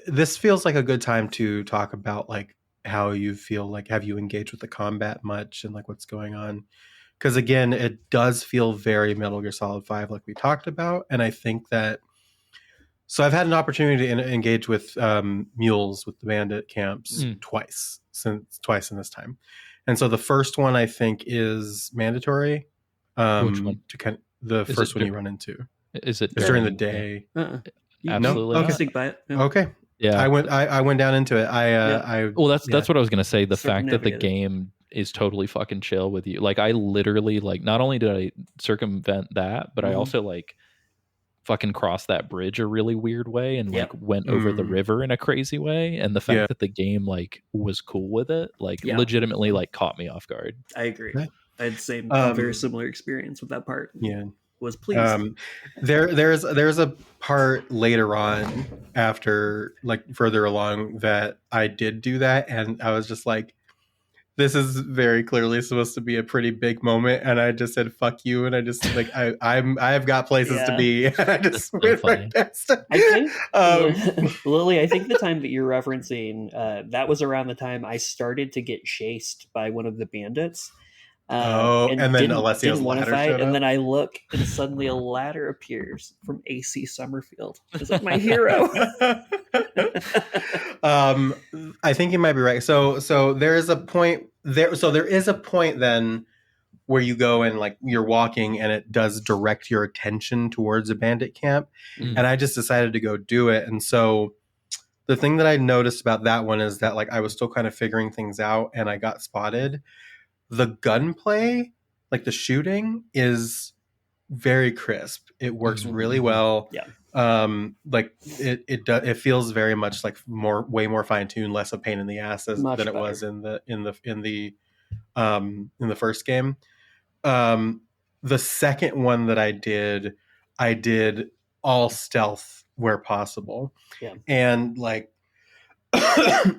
this feels like a good time to talk about like how you feel. Like, have you engaged with the combat much, and like what's going on? Because again, it does feel very Metal Gear Solid 5, like we talked about, and I think that. So I've had an opportunity to engage with mules with the bandit camps twice in this time. And so the first one I think is mandatory. Which one? To kind of, the first one you run into. Is it during the day? Absolutely. No? Okay. Sneak by it. Yeah. Okay. Yeah. I went down into it. Well, that's what I was gonna say. The fact that the game is totally fucking chill with you. Like I literally like not only did I circumvent that, but I also like fucking crossed that bridge a really weird way and like went over the river in a crazy way, and the fact that the game like was cool with it like legitimately like caught me off guard. I agree. I had a very similar experience with that part. Was pleased. There's a part later on after like further along that I did do that, and I was just like, this is very clearly supposed to be a pretty big moment, and I just said "fuck you," and I just like I've got places to be, and I just went right past it. I think Lilli, I think the time that you're referencing, that was around the time I started to get chased by one of the bandits. And then Alessio's ladder showed up. And then I look, and suddenly a ladder appears from AC Summerfield. Is that my hero? I think you might be right. So there is a point there. So there is a point then where you go and like you're walking, and it does direct your attention towards a bandit camp. And I just decided to go do it. And so the thing that I noticed about that one is that like I was still kind of figuring things out, and I got spotted. The gunplay, like the shooting, is very crisp. It works really well. Like it feels very much like way more fine tuned, less a pain in the ass than it was in the first game. The second one that I did all stealth where possible, and like.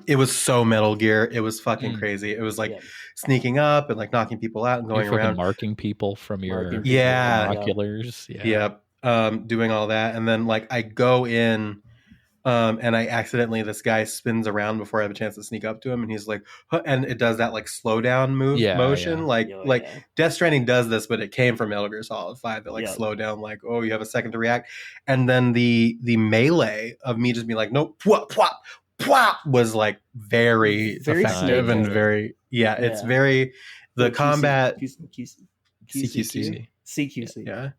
It was so Metal Gear. It was fucking crazy. It was like sneaking up and like knocking people out and going around, marking people from your binoculars. Doing all that, and then like I go in, and I accidentally this guy spins around before I have a chance to sneak up to him, and he's like, huh, and it does that like slow down motion, like Death Stranding does this, but it came from Metal Gear Solid 5 that like slow down, like oh you have a second to react, and then the melee of me just being like nope, pwop, pwop, pwop, was like very effective and very it's very the combat CQC. Yeah.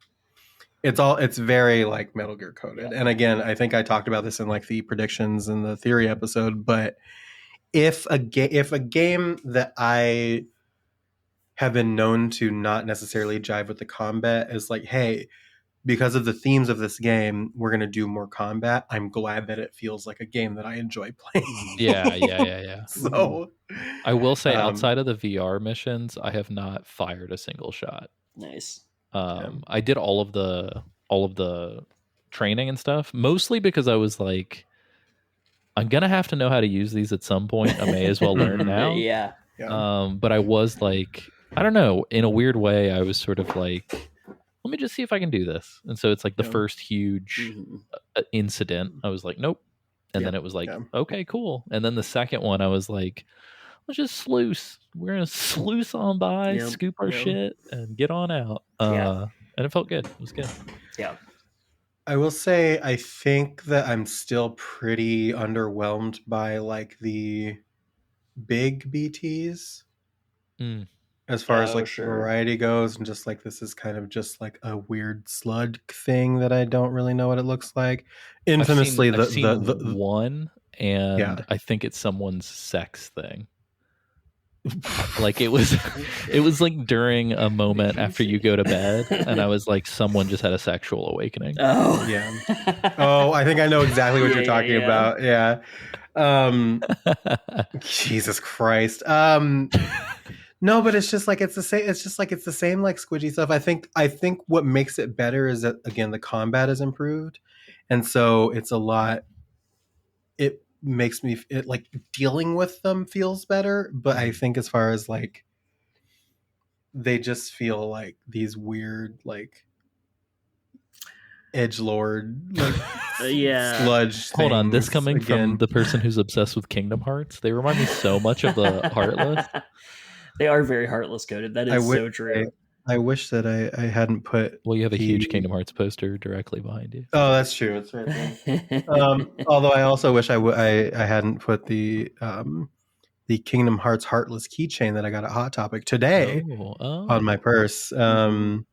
It's very like Metal Gear coded. And again, I think I talked about this in like the predictions and the theory episode, but if a game that I have been known to not necessarily jive with the combat is like, hey, because of the themes of this game, we're going to do more combat. I'm glad that it feels like a game that I enjoy playing. Yeah. So I will say, outside of the VR missions, I have not fired a single shot. Nice. I did all of the training and stuff, mostly because I was like, I'm gonna have to know how to use these at some point. I may as well learn now. Yeah. But I was like, I don't know, in a weird way, I was sort of like, let me just see if I can do this. And so it's like the first huge incident. I was like, nope. And then it was like, okay, cool. And then the second one, I was like, let's just sluice. We're gonna sluice on by, scoop our shit, and get on out. And it felt good. It was good. Yeah. I will say, I think that I'm still pretty underwhelmed by like the big BTs as far as like variety goes, and just like this is kind of just like a weird sludge thing that I don't really know what it looks like. Infamously, I've seen one, and I think it's someone's sex thing. Like it was like during a moment after you go to bed, and I was like, someone just had a sexual awakening. Oh yeah. Oh, I think I know exactly what you're talking about. Yeah. Jesus Christ. No, but it's just like it's the same. It's just like it's the same like squidgy stuff. I think what makes it better is that again the combat is improved, and so it's a lot. It makes me like dealing with them feels better, but I think as far as like they just feel like these weird like edgelord like sludge. Hold on, this coming from the person who's obsessed with Kingdom Hearts. They remind me so much of the Heartless. They are very Heartless coded. That is so true. I wish that I hadn't put. Well, you have a huge Kingdom Hearts poster directly behind you. Oh, that's true. It's right there. Although I also wish I hadn't put the Kingdom Hearts Heartless keychain that I got at Hot Topic today on my purse. Well,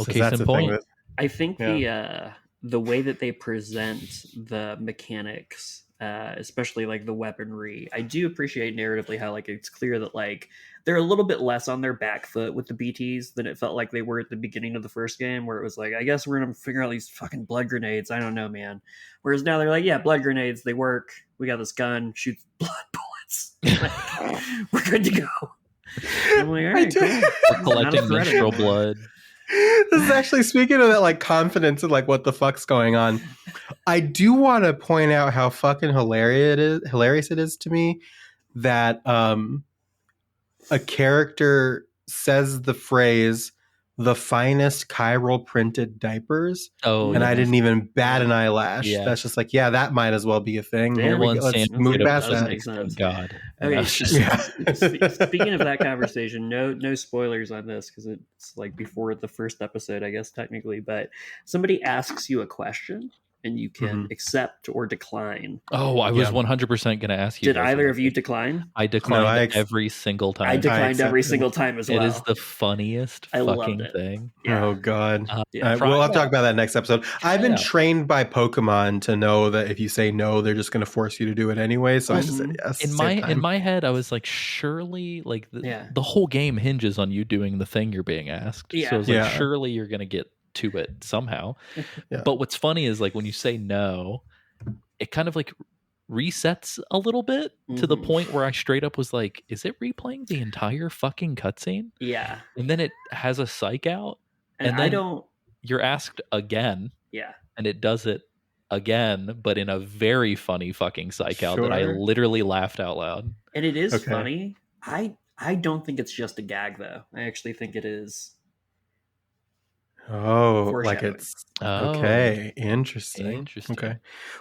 case in point. I think the way that they present the mechanics, especially like the weaponry, I do appreciate narratively how like it's clear that like they're a little bit less on their back foot with the BTs than it felt like they were at the beginning of the first game, where it was like, I guess we're gonna figure out these fucking blood grenades. I don't know, man. Whereas now they're like, yeah, blood grenades, they work. We got this gun, shoots blood bullets. Like, we're good to go. I'm like, all right, cool. We're collecting menstrual blood. This is actually, speaking of that like confidence and like what the fuck's going on, I do want to point out how fucking hilarious it is to me that a character says the phrase "the finest chiral printed diapers," and I didn't even bat an eyelash. That's just like, yeah, that might as well be a thing. Here we go. Let's move past that. God. Okay. Speaking of that conversation, no spoilers on this because it's like before the first episode, I guess technically. But somebody asks you a question, and you can accept or decline. Oh, I was 100% going to ask you. Did either of you decline? I declined every single time. I declined every single time as well. It is the funniest fucking thing. Yeah. Oh, God. We'll have to talk about that next episode. I've been trained by Pokemon to know that if you say no, they're just going to force you to do it anyway. So I just said yes. In my head, I was like, surely like the whole game hinges on you doing the thing you're being asked. So I was like, surely you're going to get to it somehow. But what's funny is like when you say no, it kind of like resets a little bit to the point where I straight up was like, is it replaying the entire fucking cutscene? Yeah. And then it has a psych out, and then you're asked again. Yeah. And it does it again, but in a very funny fucking psych out that I literally laughed out loud. And it is funny. I don't think it's just a gag though. I actually think it is. Oh, like it's okay. Interesting. Okay,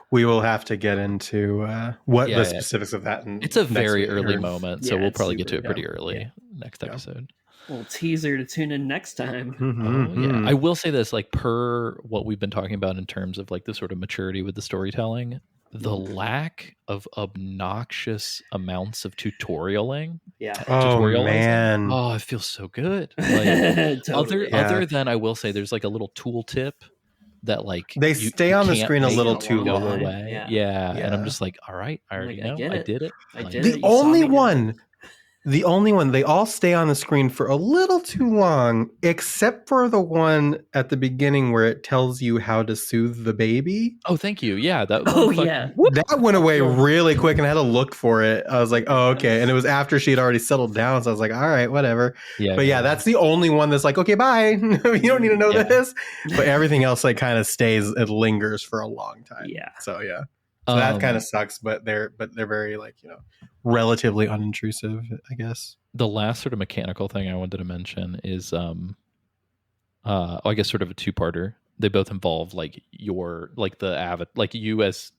we will have to get into what the specifics of that. It's a very early moment, so we'll probably get to it pretty early next episode. Well, teaser to tune in next time. I will say this, like per what we've been talking about in terms of like the sort of maturity with the storytelling, the lack of obnoxious amounts of tutorialing. Man. Oh, it feels so good. Like, other than I will say there's like a little tool tip that like they stay on the screen a little too long. And I'm just like, all right, I already know. I did it. The only one The only one, they all stay on the screen for a little too long, except for the one at the beginning where it tells you how to soothe the baby. Oh, thank you. Yeah, that. Oh, yeah. That went away really quick, and I had to look for it. I was like, oh, okay. And it was after she had already settled down, so I was like, all right, whatever. Yeah, but yeah, that's the only one that's like, okay, bye. You don't need to know this. But everything else like kind of stays, it lingers for a long time. Yeah. So yeah. So that kind of sucks, but they're very like, relatively unintrusive, I guess. The last sort of mechanical thing I wanted to mention is I guess sort of a two-parter. They both involve like you as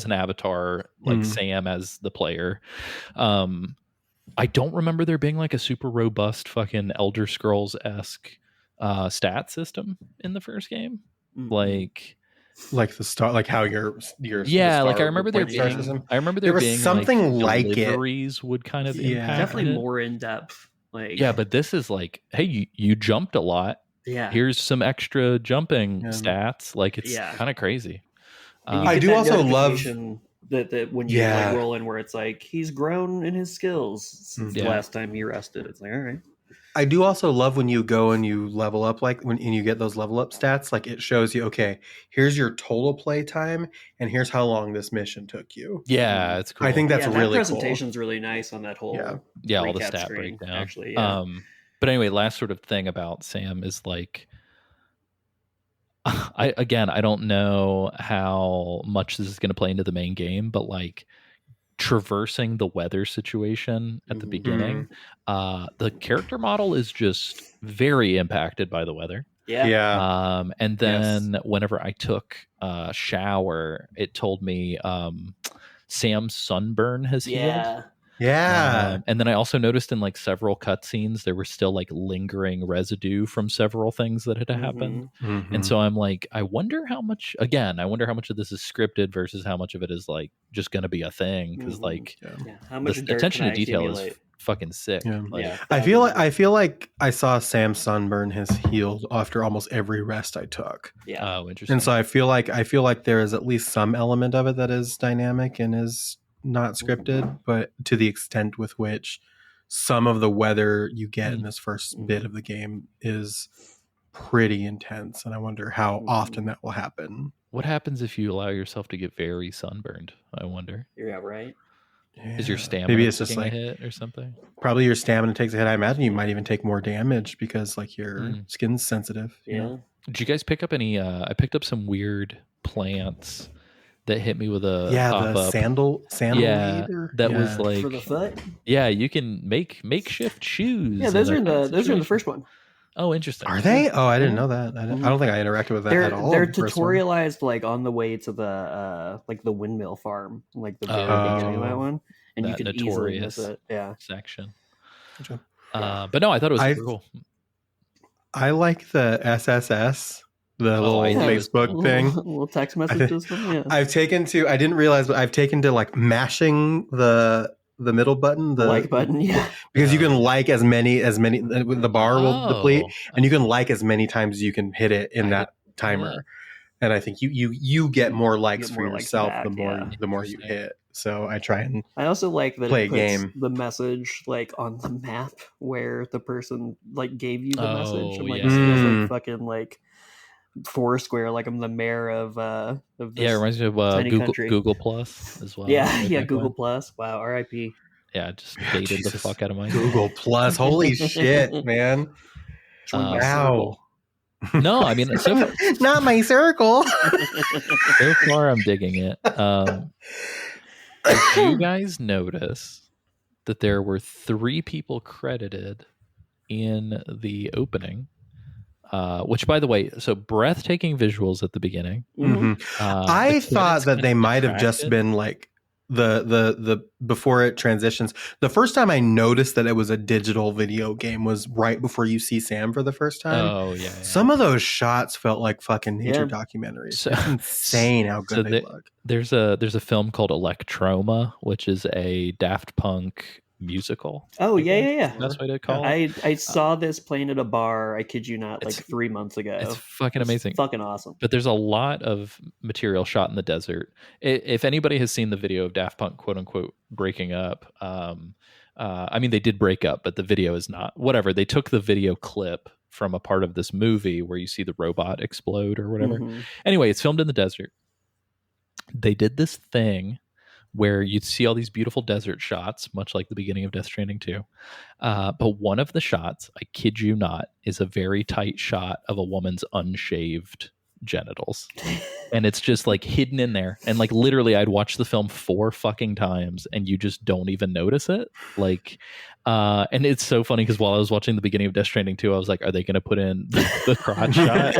an avatar, like Sam as the player. I don't remember there being like a super robust fucking Elder Scrolls-esque stat system in the first game. Like the star, like how your yeah, like I remember there was being something like deliveries would kind of impact definitely it. more in depth. Like Yeah, but this is like, hey, you jumped a lot. Yeah, Here's some extra jumping stats. Like it's kind of crazy. I do also love that when you like roll in where it's like he's grown in his skills since the last time he rested. It's like, all right. I do also love when you go and you level up, like and you get those level up stats, like it shows you, okay, here's your total play time and here's how long this mission took you. Yeah, it's cool. I think that's really that presentation's really nice on that whole all the stat screen, breakdown. Actually, but anyway, last sort of thing about Sam is like, I don't know how much this is going to play into the main game, but like traversing the weather situation at the beginning, the character model is just very impacted by the weather. And then whenever I took a shower, it told me Sam's sunburn has healed. And then I also noticed in like several cutscenes there were still like lingering residue from several things that had happened. And so I'm like, I wonder how much of this is scripted versus how much of it is like just gonna be a thing, because like how much the attention to detail is fucking sick. I feel like I saw Sam's sunburn has healed after almost every rest I took. Oh, interesting. And so I feel like there is at least some element of it that is dynamic and is not scripted, but to the extent with which some of the weather you get in this first bit of the game is pretty intense, and I wonder how often that will happen. What happens if you allow yourself to get very sunburned? I wonder. Yeah, right. Is your stamina maybe it's just taking like a hit or something? Probably your stamina takes a hit. I imagine you might even take more damage because like your skin's sensitive. Yeah. Did you guys pick up any? I picked up some weird plants that hit me with a the sandal that was like for the foot. Yeah, you can make makeshift shoes. Yeah, those are in the first one. Oh, interesting. Are they? Oh, I didn't know that. I don't think I interacted with that at all. They're tutorialized like on the way to the like the windmill farm, like the very beginning of that one, and that you can easily miss it. Section. But no, I thought it was super cool. I like the SSS. The little Facebook thing, little text message system. Yeah, I didn't realize, but I've taken to like mashing the middle button, the like button, because you can like as many the bar will deplete, and you can like as many times as you can hit it in that timer. And I think you get more likes for yourself the more you hit. So I try and I also like that play it puts a game. the message like on the map where the person like gave you the message. I'm like, yeah. this feels like fucking like Foursquare, like I'm the mayor of this Yeah, it reminds me of Google Plus as well. Yeah, Google Plus. Wow, RIP. Yeah, just dated the fuck out of my Google Plus. Holy shit, man! Wow. No, I mean, so far, not my circle. So far, I'm digging it. Did you guys notice that there were 3 people credited in the opening? Which, by the way, so breathtaking visuals at the beginning. I thought that they might have just been like the before it transitions. The first time I noticed that it was a digital video game was right before you see Sam for the first time. Oh yeah. Some of those shots felt like fucking nature documentaries. So, it's insane how good they look. There's a film called Electroma, which is a Daft Punk musical. Oh yeah. That's what I call it. I saw this playing at a bar, I kid you not, like 3 months ago. It's fucking amazing. Fucking awesome. But there's a lot of material shot in the desert. If anybody has seen the video of Daft Punk quote unquote breaking up, I mean, they did break up, but the video is not. Whatever. They took the video clip from a part of this movie where you see the robot explode or whatever. Mhm. Anyway, it's filmed in the desert. They did this thing where you'd see all these beautiful desert shots, much like the beginning of Death Stranding 2. But one of the shots, I kid you not, is a very tight shot of a woman's unshaved genitals. And it's just like hidden in there. And like literally I'd watch the film 4 fucking times and you just don't even notice it. Like, and it's so funny because while I was watching the beginning of Death Stranding 2, I was like, are they going to put in the crotch shot?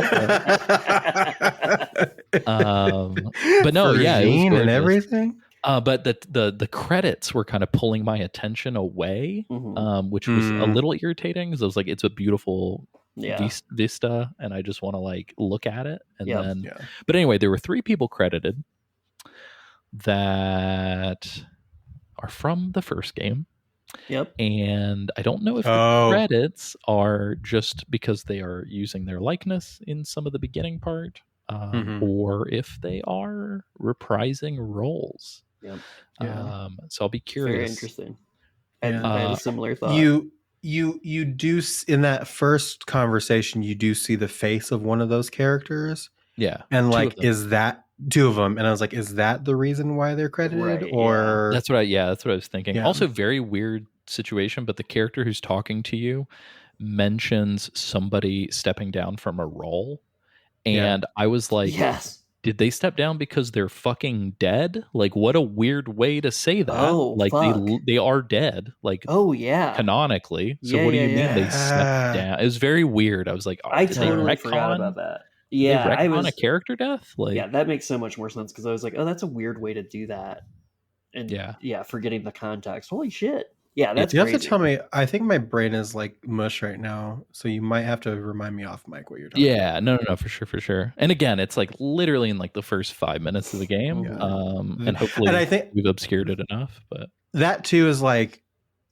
But no, yeah, it was Virgin and gorgeous. everything. But the credits were kind of pulling my attention away, Mhm. which was a little irritating because I was like, it's a beautiful Yeah. vista, and I just want to like look at it. And Yep. then, Yeah. but anyway, there were 3 people credited that are from the first game. Yep. And I don't know if the Oh. credits are just because they are using their likeness in some of the beginning part, Mhm. or if they are reprising roles. Yep. Yeah. So I'll be Very curious. interesting. Yeah. I had a similar thought. You do in that first conversation, you do see the face of one of those characters, Yeah. and 2 like, of them. is that 2 of them? And I was like, is that the reason why they're credited? Right, Or That's what I was thinking. Yeah. Also, very weird situation, but the character who's talking to you mentions somebody stepping down from a role. And I was like, yes. did they step down because they're fucking dead? Like, what a weird way to say that. Oh, like fuck. they are dead, like Oh yeah. canonically. So Yeah, what do yeah, you mean yeah. they stepped down? It was very weird. I was like, oh, I did they totally retcon- forgot about that. did Yeah, they I retcon was. a character death. Like, Yeah, that makes so much more sense because I was like, oh, that's a weird way to do that. And Yeah. forgetting the context. Holy shit. Yeah, that's you have crazy. to tell me. I think my brain is like mush right now, so you might have to remind me off mic what you're talking about. yeah, no, for sure. And again, it's like literally in like the first 5 minutes of the game. Yeah. And hopefully And I think we've obscured it enough. But that too is like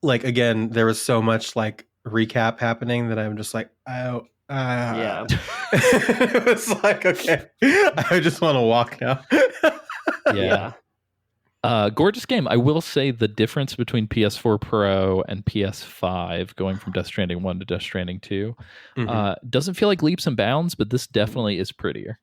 again, there was so much like recap happening that I'm just like, oh, Yeah. it was like, okay, I just want to walk now. yeah. Gorgeous game. I will say the difference between PS4 Pro and PS5 going from Death Stranding 1 to Death Stranding 2 doesn't feel like leaps and bounds, but this definitely is prettier.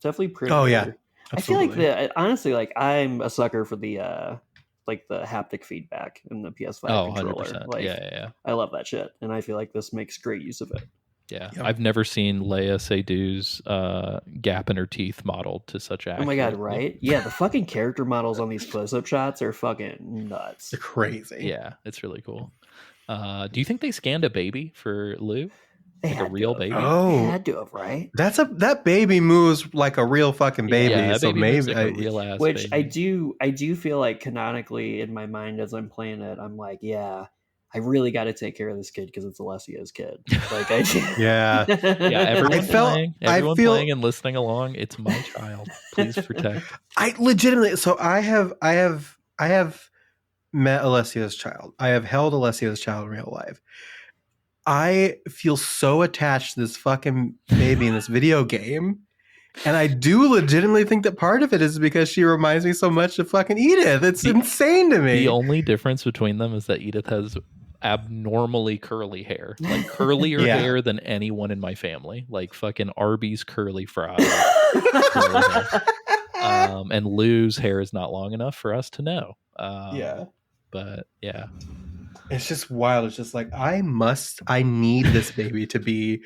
Definitely pretty. Oh, yeah. I feel like Absolutely. honestly, like I'm a sucker for the like the haptic feedback in the PS5 Oh, controller. 100%. Like, Yeah. I love that shit, and I feel like this makes great use of it. Yeah. Yep. I've never seen Leia Seydoux gap in her teeth modeled to such accuracy. Oh my god, right? Yeah, the fucking character models on these close-up shots are fucking nuts. They're crazy. Yeah, it's really cool. Do you think they scanned a baby for Lou? They Like a had real to baby? have. Oh. They had to have, right? That baby moves like a real fucking baby. Yeah, that so baby maybe moves like a real ass Which baby. I do feel like canonically in my mind as I'm playing it, I'm like, yeah, I really got to take care of this kid because it's Alessio's kid. Like I yeah. Yeah, everyone I feel- playing and listening along. It's my child. Please protect. I legitimately. So I have met Alessio's child. I have held Alessio's child in real life. I feel so attached to this fucking baby in this video game. And I do legitimately think that part of it is because she reminds me so much of fucking Edith. It's insane to me. The only difference between them is that Edith has abnormally curly hair, like curlier Yeah. hair than anyone in my family, like fucking Arby's curly fries. Curly hair. And Lou's hair is not long enough for us to know. Yeah. But yeah. It's just wild. It's just like, I need this baby to be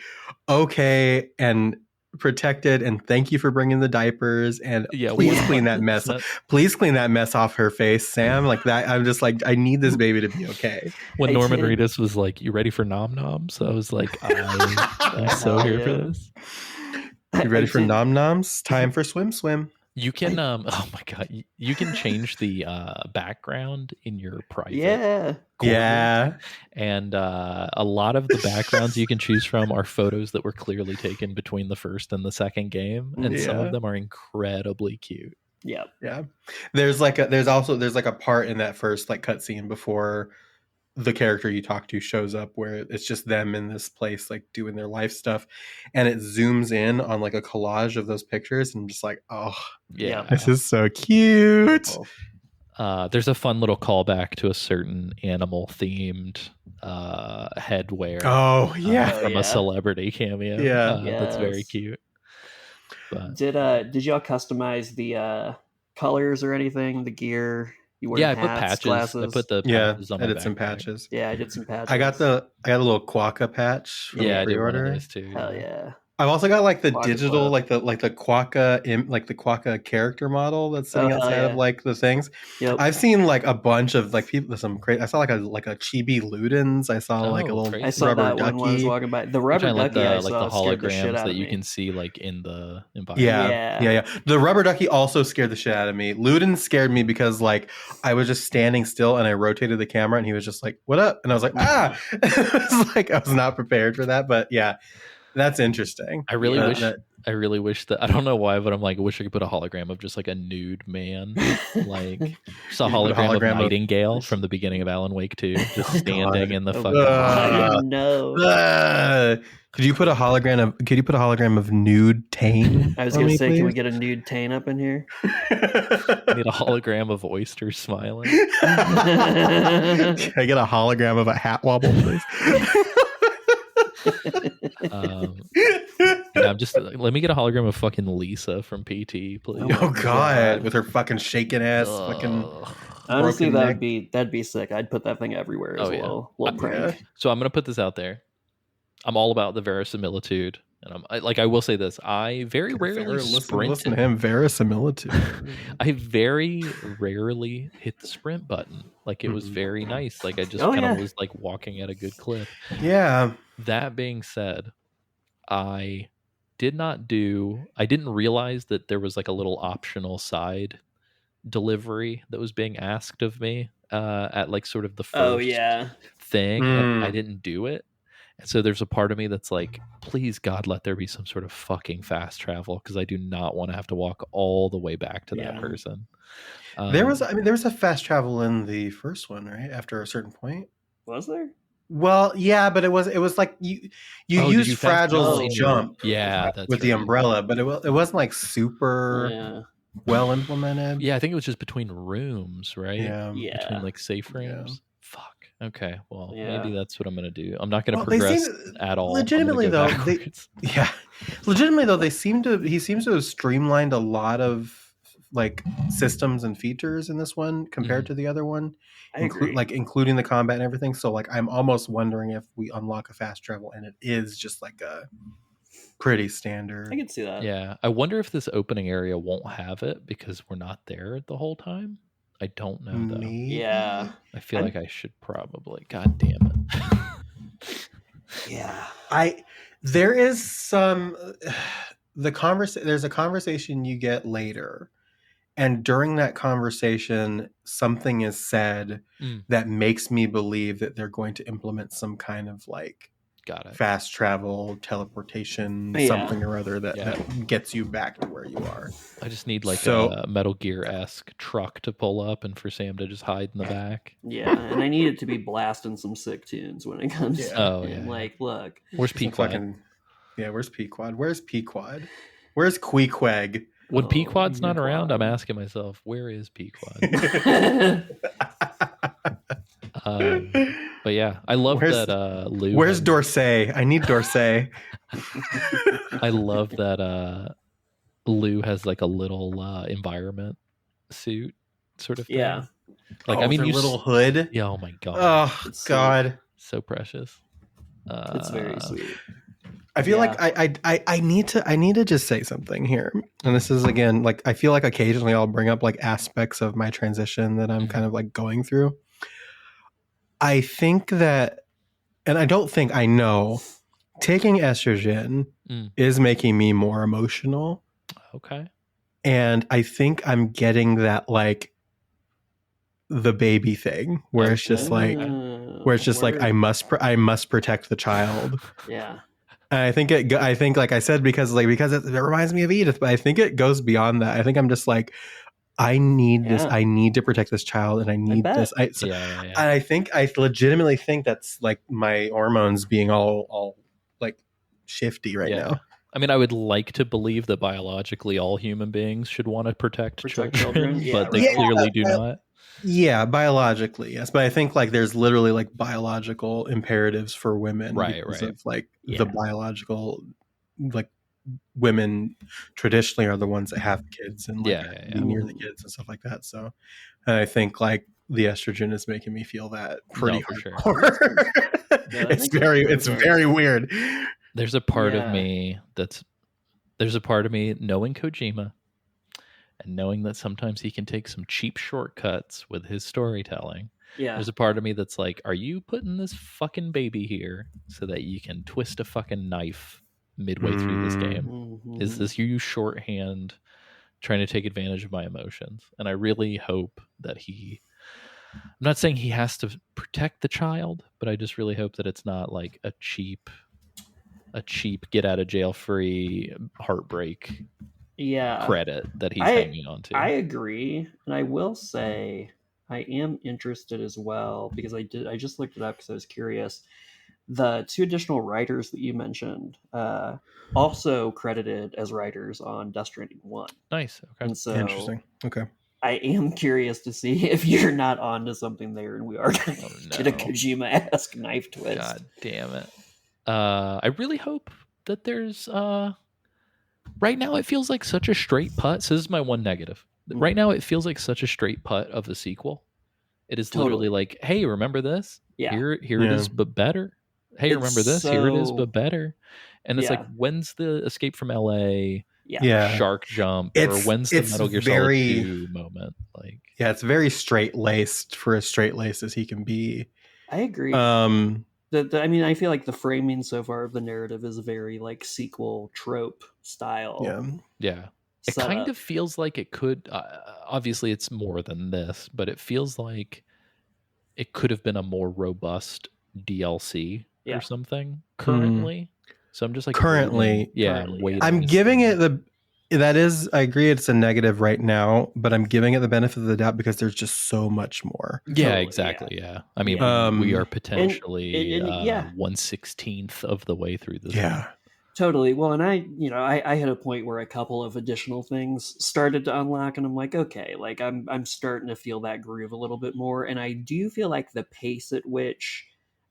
okay and protected, and thank you for bringing the diapers, and Yeah, please clean that mess. 100%. Please clean that mess off her face, Sam. Like that. I'm just like, I need this baby to be okay. When I Norman did. Reedus was like, "You ready for nom nom?" So I was like, I'm so here for Yeah. this. You ready I for did- nom noms? Time for swim. You can oh my god, you can change the background in your private. Yeah. corner. Yeah. And a lot of the backgrounds you can choose from are photos that were clearly taken between the first and the second game, and some Yeah. of them are incredibly cute. Yeah. Yeah. There's like a part in that first like cutscene before the character you talk to shows up where it's just them in this place like doing their life stuff, and it zooms in on like a collage of those pictures, and I'm just like, oh, Yeah. this is so cute. Cool. There's a fun little callback to a certain animal themed headwear. Oh yeah. From a celebrity cameo. Yeah. That's very Yes. cute. But Did y'all customize the colors or anything? The gear? You wear I put hats, patches. glasses? I put the Yeah, patches on I my did some backpack. patches. Yeah, I did some patches. I got a little Quokka patch from Yeah, I the did one of pre-order. those too. Hell yeah. I've also got like the Quokka digital, Club. like the Quokka, like the Quokka character model that's sitting hell outside yeah. of like the things. Yep. I've seen like a bunch of like people. Some great. I saw like a Chibi Ludens. I saw like a Oh, little crazy. I saw rubber that one when I was ducky. walking by. The Which rubber I like ducky I the saw scared the shit holograms out that of you me. can see like in the environment. Yeah. The rubber ducky also scared the shit out of me. Ludens scared me because like I was just standing still and I rotated the camera and he was just like, "What up?" And I was like, "Ah!" It was like I was not prepared for that, but yeah, that's interesting. I really Yeah. wish that I don't know why, but I'm like, I wish I could put a hologram of just like a nude man, like just a You put a hologram of hologram of- Nightingale from the beginning of Alan Wake 2, just standing in the Oh, fucking. God. no. Could you put a hologram of nude Tane? I was for gonna me, say, can we please? get a nude Tane up in here? I need a hologram of Oyster smiling. Can I get a hologram of a hat wobble, please? I'm just let me get a hologram of fucking Lisa from PT, please. Oh God, with her fucking shaking ass, fucking. Honestly, broken neck. that'd be sick. I'd put that thing everywhere as Oh, yeah. well. Little prank. Yeah. So I'm gonna put this out there. I'm all about the verisimilitude, and I will say this: I very rarely sprint. Listen to him, verisimilitude. I very rarely hit the sprint button. Like it was very nice. Like I just kind of was like walking at a good clip. Yeah. That being said, I didn't realize that there was like a little optional side delivery that was being asked of me at like sort of the first thing. And I didn't do it. And so there's a part of me that's like, please God, let there be some sort of fucking fast travel, because I do not want to have to walk all the way back to that person. There was a fast travel in the first one, right? After a certain point. Was there? Well, yeah, but it was like you used Fragile's jump, that's with the umbrella, but it wasn't like super well implemented. Yeah, I think it was just between rooms, right? Yeah, between like safe rooms. Yeah. Fuck. Okay, well, maybe that's what I'm gonna do. I'm not gonna Well, progress at all. Legitimately though, he seems to have streamlined a lot of like systems and features in this one compared to the other one, including the combat and everything. So like I'm almost wondering if we unlock a fast travel and it is just like a pretty standard. I can see that. Yeah, I wonder if this opening area won't have it because we're not there the whole time. I don't know though. Yeah, I feel like I should probably. God damn it. Yeah, there is some there's a conversation you get later, and during that conversation something is said that makes me believe that they're going to implement some kind of like fast travel, teleportation, something or other that gets you back to where you are. I just need like a Metal Gear-esque truck to pull up and for Sam to just hide in the back. Yeah, and I need it to be blasting some sick tunes when it comes to like, look. Where's Pequod? Where's Pequod? Where's Pequod? Where's Queequeg? When Pequod's not around, I'm asking myself, where is Pequod? But yeah, I love that Lou. Where's Dorsey? I need Dorsey. I love that Lou has like a little environment suit sort of thing. Yeah. Like I mean, your little hood. Yeah. Oh my god. Oh it's God. So precious. It's very sweet. I feel like I need to just say something here. And this is again, like I feel like occasionally I'll bring up like aspects of my transition that I'm kind of like going through. I think that, and I don't think I know, taking estrogen is making me more emotional. Okay. And I think I'm getting that like the baby thing where it's just like I must protect the child. Yeah. And I think like I said, because it reminds me of Edith, but I think it goes beyond that. I think I'm just like, I need this. I need to protect this child, and I need this. And I think I legitimately think that's like my hormones being all like shifty right now. I mean, I would like to believe that biologically all human beings should want to protect children, but they clearly do not. Yeah, biologically, yes. But I think like there's literally like biological imperatives for women because of like the biological, like women traditionally are the ones that have kids and like be near the kids and stuff like that. So, and I think like the estrogen is making me feel that pretty hardcore. Sure. It's very weird. There's a part of me knowing Kojima and knowing that sometimes he can take some cheap shortcuts with his storytelling. Yeah. There's a part of me that's like, are you putting this fucking baby here so that you can twist a fucking knife midway through this game? Mm-hmm. Is this you shorthand trying to take advantage of my emotions? And I really hope that I'm not saying he has to protect the child, but I just really hope that it's not like a cheap get out of jail free heartbreak credit that he's hanging on to. I agree, and I will say I am interested as well because I just looked it up because I was curious. The 2 additional writers that you mentioned also credited as writers on Death Stranding 1. Nice. Okay. And so interesting. Okay. I am curious to see if you're not onto something there, and we are going to get a Kojima-esque knife twist. God damn it! I really hope that there's. Right now, it feels like such a straight putt. So this is my one negative. Right now, it feels like such a straight putt of a sequel. It is literally like, hey, remember this? Yeah. Here it is, but better. Hey, remember this? Here it is, but better. And it's like, when's the Escape from LA? Shark Jump, or when's the Metal Gear Solid 2 moment? Like, yeah, it's very straight laced for as straight laced as he can be. I agree. I mean, I feel like the framing so far of the narrative is very like sequel trope style. Yeah. It kind of feels like it could. Obviously, it's more than this, but it feels like it could have been a more robust DLC or something currently. So I'm just like currently, waiting. I'm giving it I agree it's a negative right now, but I'm giving it the benefit of the doubt because there's just so much more. Yeah, exactly. Yeah. I mean, we are potentially 1/16 of the way through this. Yeah. Totally. Well, and I hit a point where a couple of additional things started to unlock, and I'm like, okay, like I'm starting to feel that groove a little bit more, and I do feel like the pace at which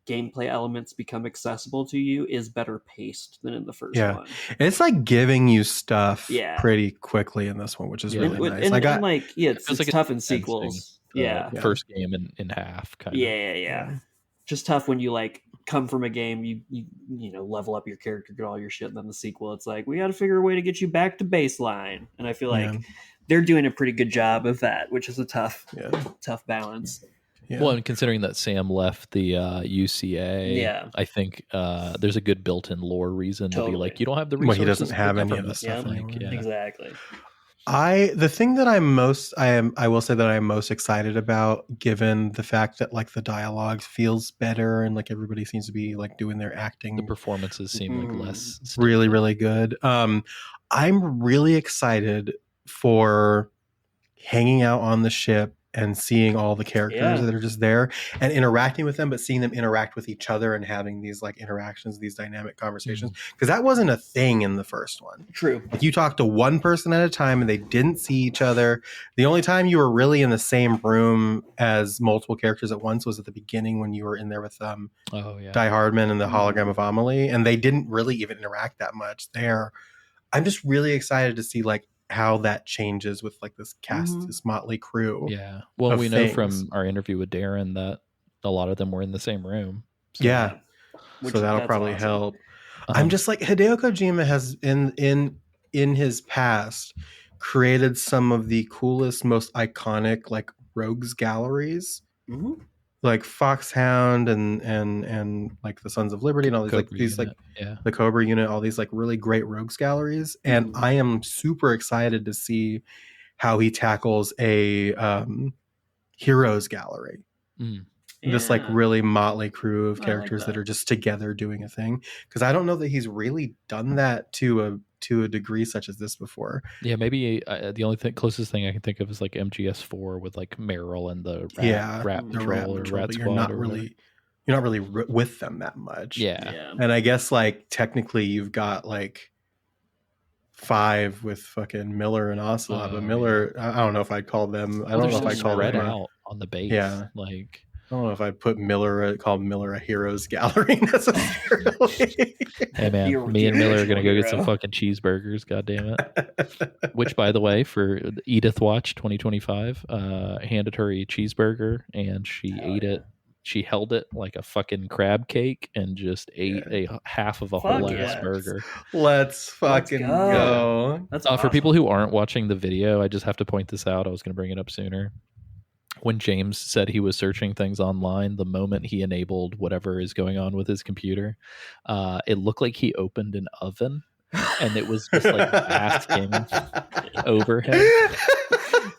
gameplay elements become accessible to you is better paced than in the first one. It's like giving you stuff pretty quickly in this one, which is really nice. It's tough in sequels. First game in half, kind of. Yeah. Just tough when you like come from a game, you know, level up your character, get all your shit, and then the sequel, it's like we got to figure a way to get you back to baseline. And I feel like they're doing a pretty good job of that, which is a tough balance. Yeah. Well, and considering that Sam left the UCA, I think there's a good built-in lore reason to be like, you don't have the resources. Well, he doesn't have any of this stuff anymore. Exactly. The thing that I will say that I'm most excited about, given the fact that like the dialogue feels better and like everybody seems to be like doing their acting, the performances seem like less really, really good. I'm really excited for hanging out on the ship and seeing all the characters that are just there and interacting with them, but seeing them interact with each other and having these like interactions, these dynamic conversations. Because that wasn't a thing in the first one. True. Like you talked to one person at a time and they didn't see each other. The only time you were really in the same room as multiple characters at once was at the beginning when you were in there with Die Hardman and the hologram of Amelie. And they didn't really even interact that much there. I'm just really excited to see like how that changes with like this cast, this motley crew. Yeah. Well, we know from our interview with Darren that a lot of them were in the same room. So, so that'll probably help. I'm just like Hideo Kojima has in his past created some of the coolest, most iconic like rogues galleries. Like Foxhound and like the Sons of Liberty and all these Cobra like these Unit, the Cobra Unit, all these like really great rogues galleries. And I am super excited to see how he tackles a heroes gallery. Just like really motley crew of characters that are just together doing a thing. Because I don't know that he's really done that to a degree such as this before. Yeah, maybe the only closest thing I can think of is like MGS4 with like Meryl and the Rat Patrol or Rat Squad. You're not really with them that much. Yeah. And I guess like technically you've got like 5 with fucking Miller and Ocelot, but Miller, I don't know if I'd call them. I don't know if I'd call them. on the base. Yeah. Like, I don't know if I'd put call Miller a heroes gallery necessarily. hey man, You're me and the Miller are gonna go get some original fucking cheeseburgers. God damn it! Which, by the way, for Edith Watch 2025, handed her a cheeseburger and she ate it. She held it like a fucking crab cake and just ate a half of a whole ass burger. Let's fucking go. That's For people who aren't watching the video, I just have to point this out. I was going to bring it up sooner. When James said he was searching things online, the moment he enabled whatever is going on with his computer, it looked like he opened an oven and it was just like basking over him.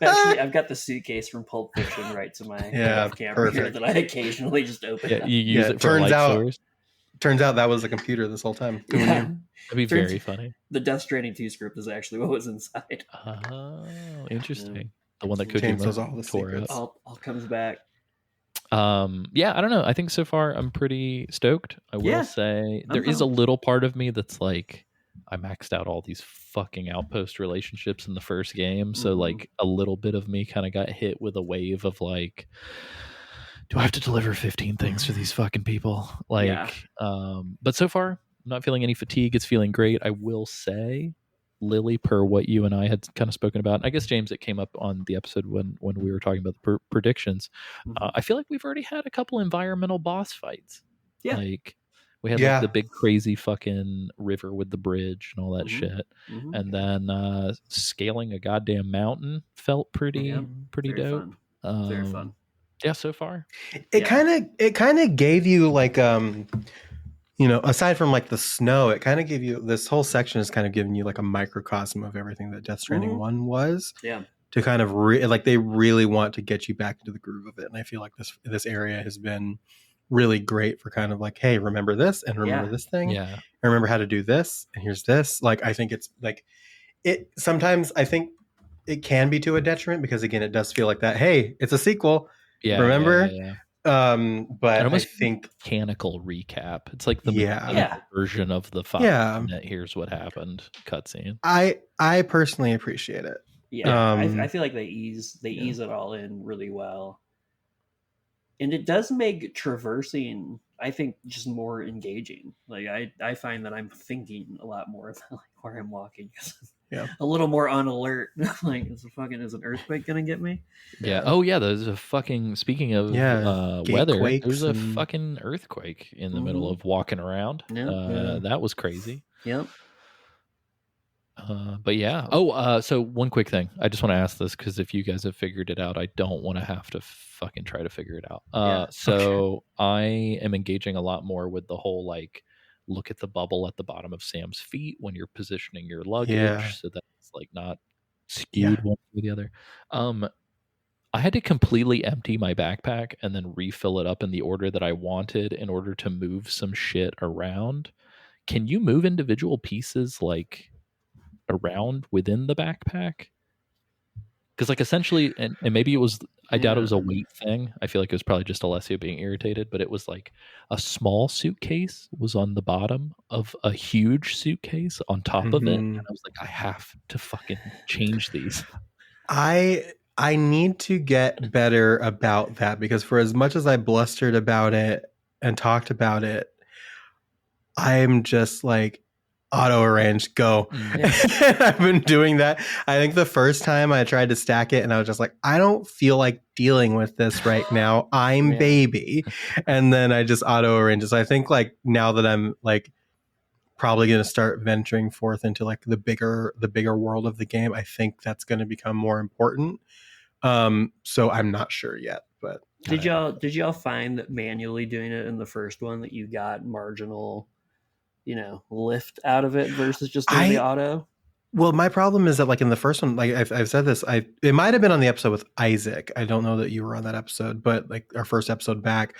Actually, I've got the suitcase from Pulp Fiction right to my camera here that I occasionally just open. Yeah, you use it for light source. Turns out that was a computer this whole time. Yeah. That'd be very funny. The Death Stranding 2 script is actually what was inside. Oh, interesting. The one that Kojima tore up. All comes back. Yeah, I don't know. I think so far I'm pretty stoked. I will say there is a little part of me that's like, I maxed out all these fucking outpost relationships in the first game. So like a little bit of me kind of got hit with a wave of like, do I have to deliver 15 things for these fucking people? Like, but so far I'm not feeling any fatigue. It's feeling great. I will say, Lilli, per what you and I had kind of spoken about, I guess James, it came up on the episode when we were talking about the predictions. I feel like we've already had a couple environmental boss fights. Yeah, like we had like the big crazy fucking river with the bridge and all that shit, and then scaling a goddamn mountain felt pretty dope. Fun. Very fun. Yeah, so far it kind of gave you like aside from like the snow, it kind of gave you, this whole section is kind of giving you like a microcosm of everything that Death Stranding 1 was. Yeah. To kind of like they really want to get you back into the groove of it. And I feel like this area has been really great for kind of like, hey, remember this and remember this thing. Yeah. And remember how to do this. And here's this. Like, I think it's like sometimes I think it can be to a detriment because again, it does feel like that. Hey, it's a sequel. Yeah. Remember? Yeah. But I think mechanical recap. It's like the version of the 5 minute here's what happened cutscene. I personally appreciate it. Yeah, I feel like they ease it all in really well, and it does make traversing, I think, just more engaging. Like I find that I'm thinking a lot more about like where I'm walking because a little more on alert. Like, is an earthquake gonna get me? Yeah. Oh yeah. There's a fucking, speaking of weather, there's a fucking earthquake in the middle of walking around. That was crazy. Yep. But yeah. So one quick thing. I just want to ask this because if you guys have figured it out, I don't want to have to fucking try to figure it out. So I am engaging a lot more with the whole like, look at the bubble at the bottom of Sam's feet when you're positioning your luggage so that it's like not skewed one way or the other. I had to completely empty my backpack and then refill it up in the order that I wanted in order to move some shit around. Can you move individual pieces like around within the backpack? Because like essentially, and maybe it was, I doubt it was a weight thing. I feel like it was probably just Alessio being irritated, but it was like a small suitcase was on the bottom of a huge suitcase on top of it. And I was like, I have to fucking change these. I need to get better about that because for as much as I blustered about it and talked about it, I'm just like, auto arrange, go. I've been doing that. I think the first time I tried to stack it and I was just like, I don't feel like dealing with this right now. I'm baby. And then I just auto arrange it. So I think like now that I'm like probably going to start venturing forth into like the bigger world of the game, I think that's going to become more important. So I'm not sure yet, but did y'all find that manually doing it in the first one that you got marginal lift out of it versus just doing the auto? Well, my problem is that like in the first one, like I've said this, it might have been on the episode with Isaac. I don't know that you were on that episode, but like our first episode back,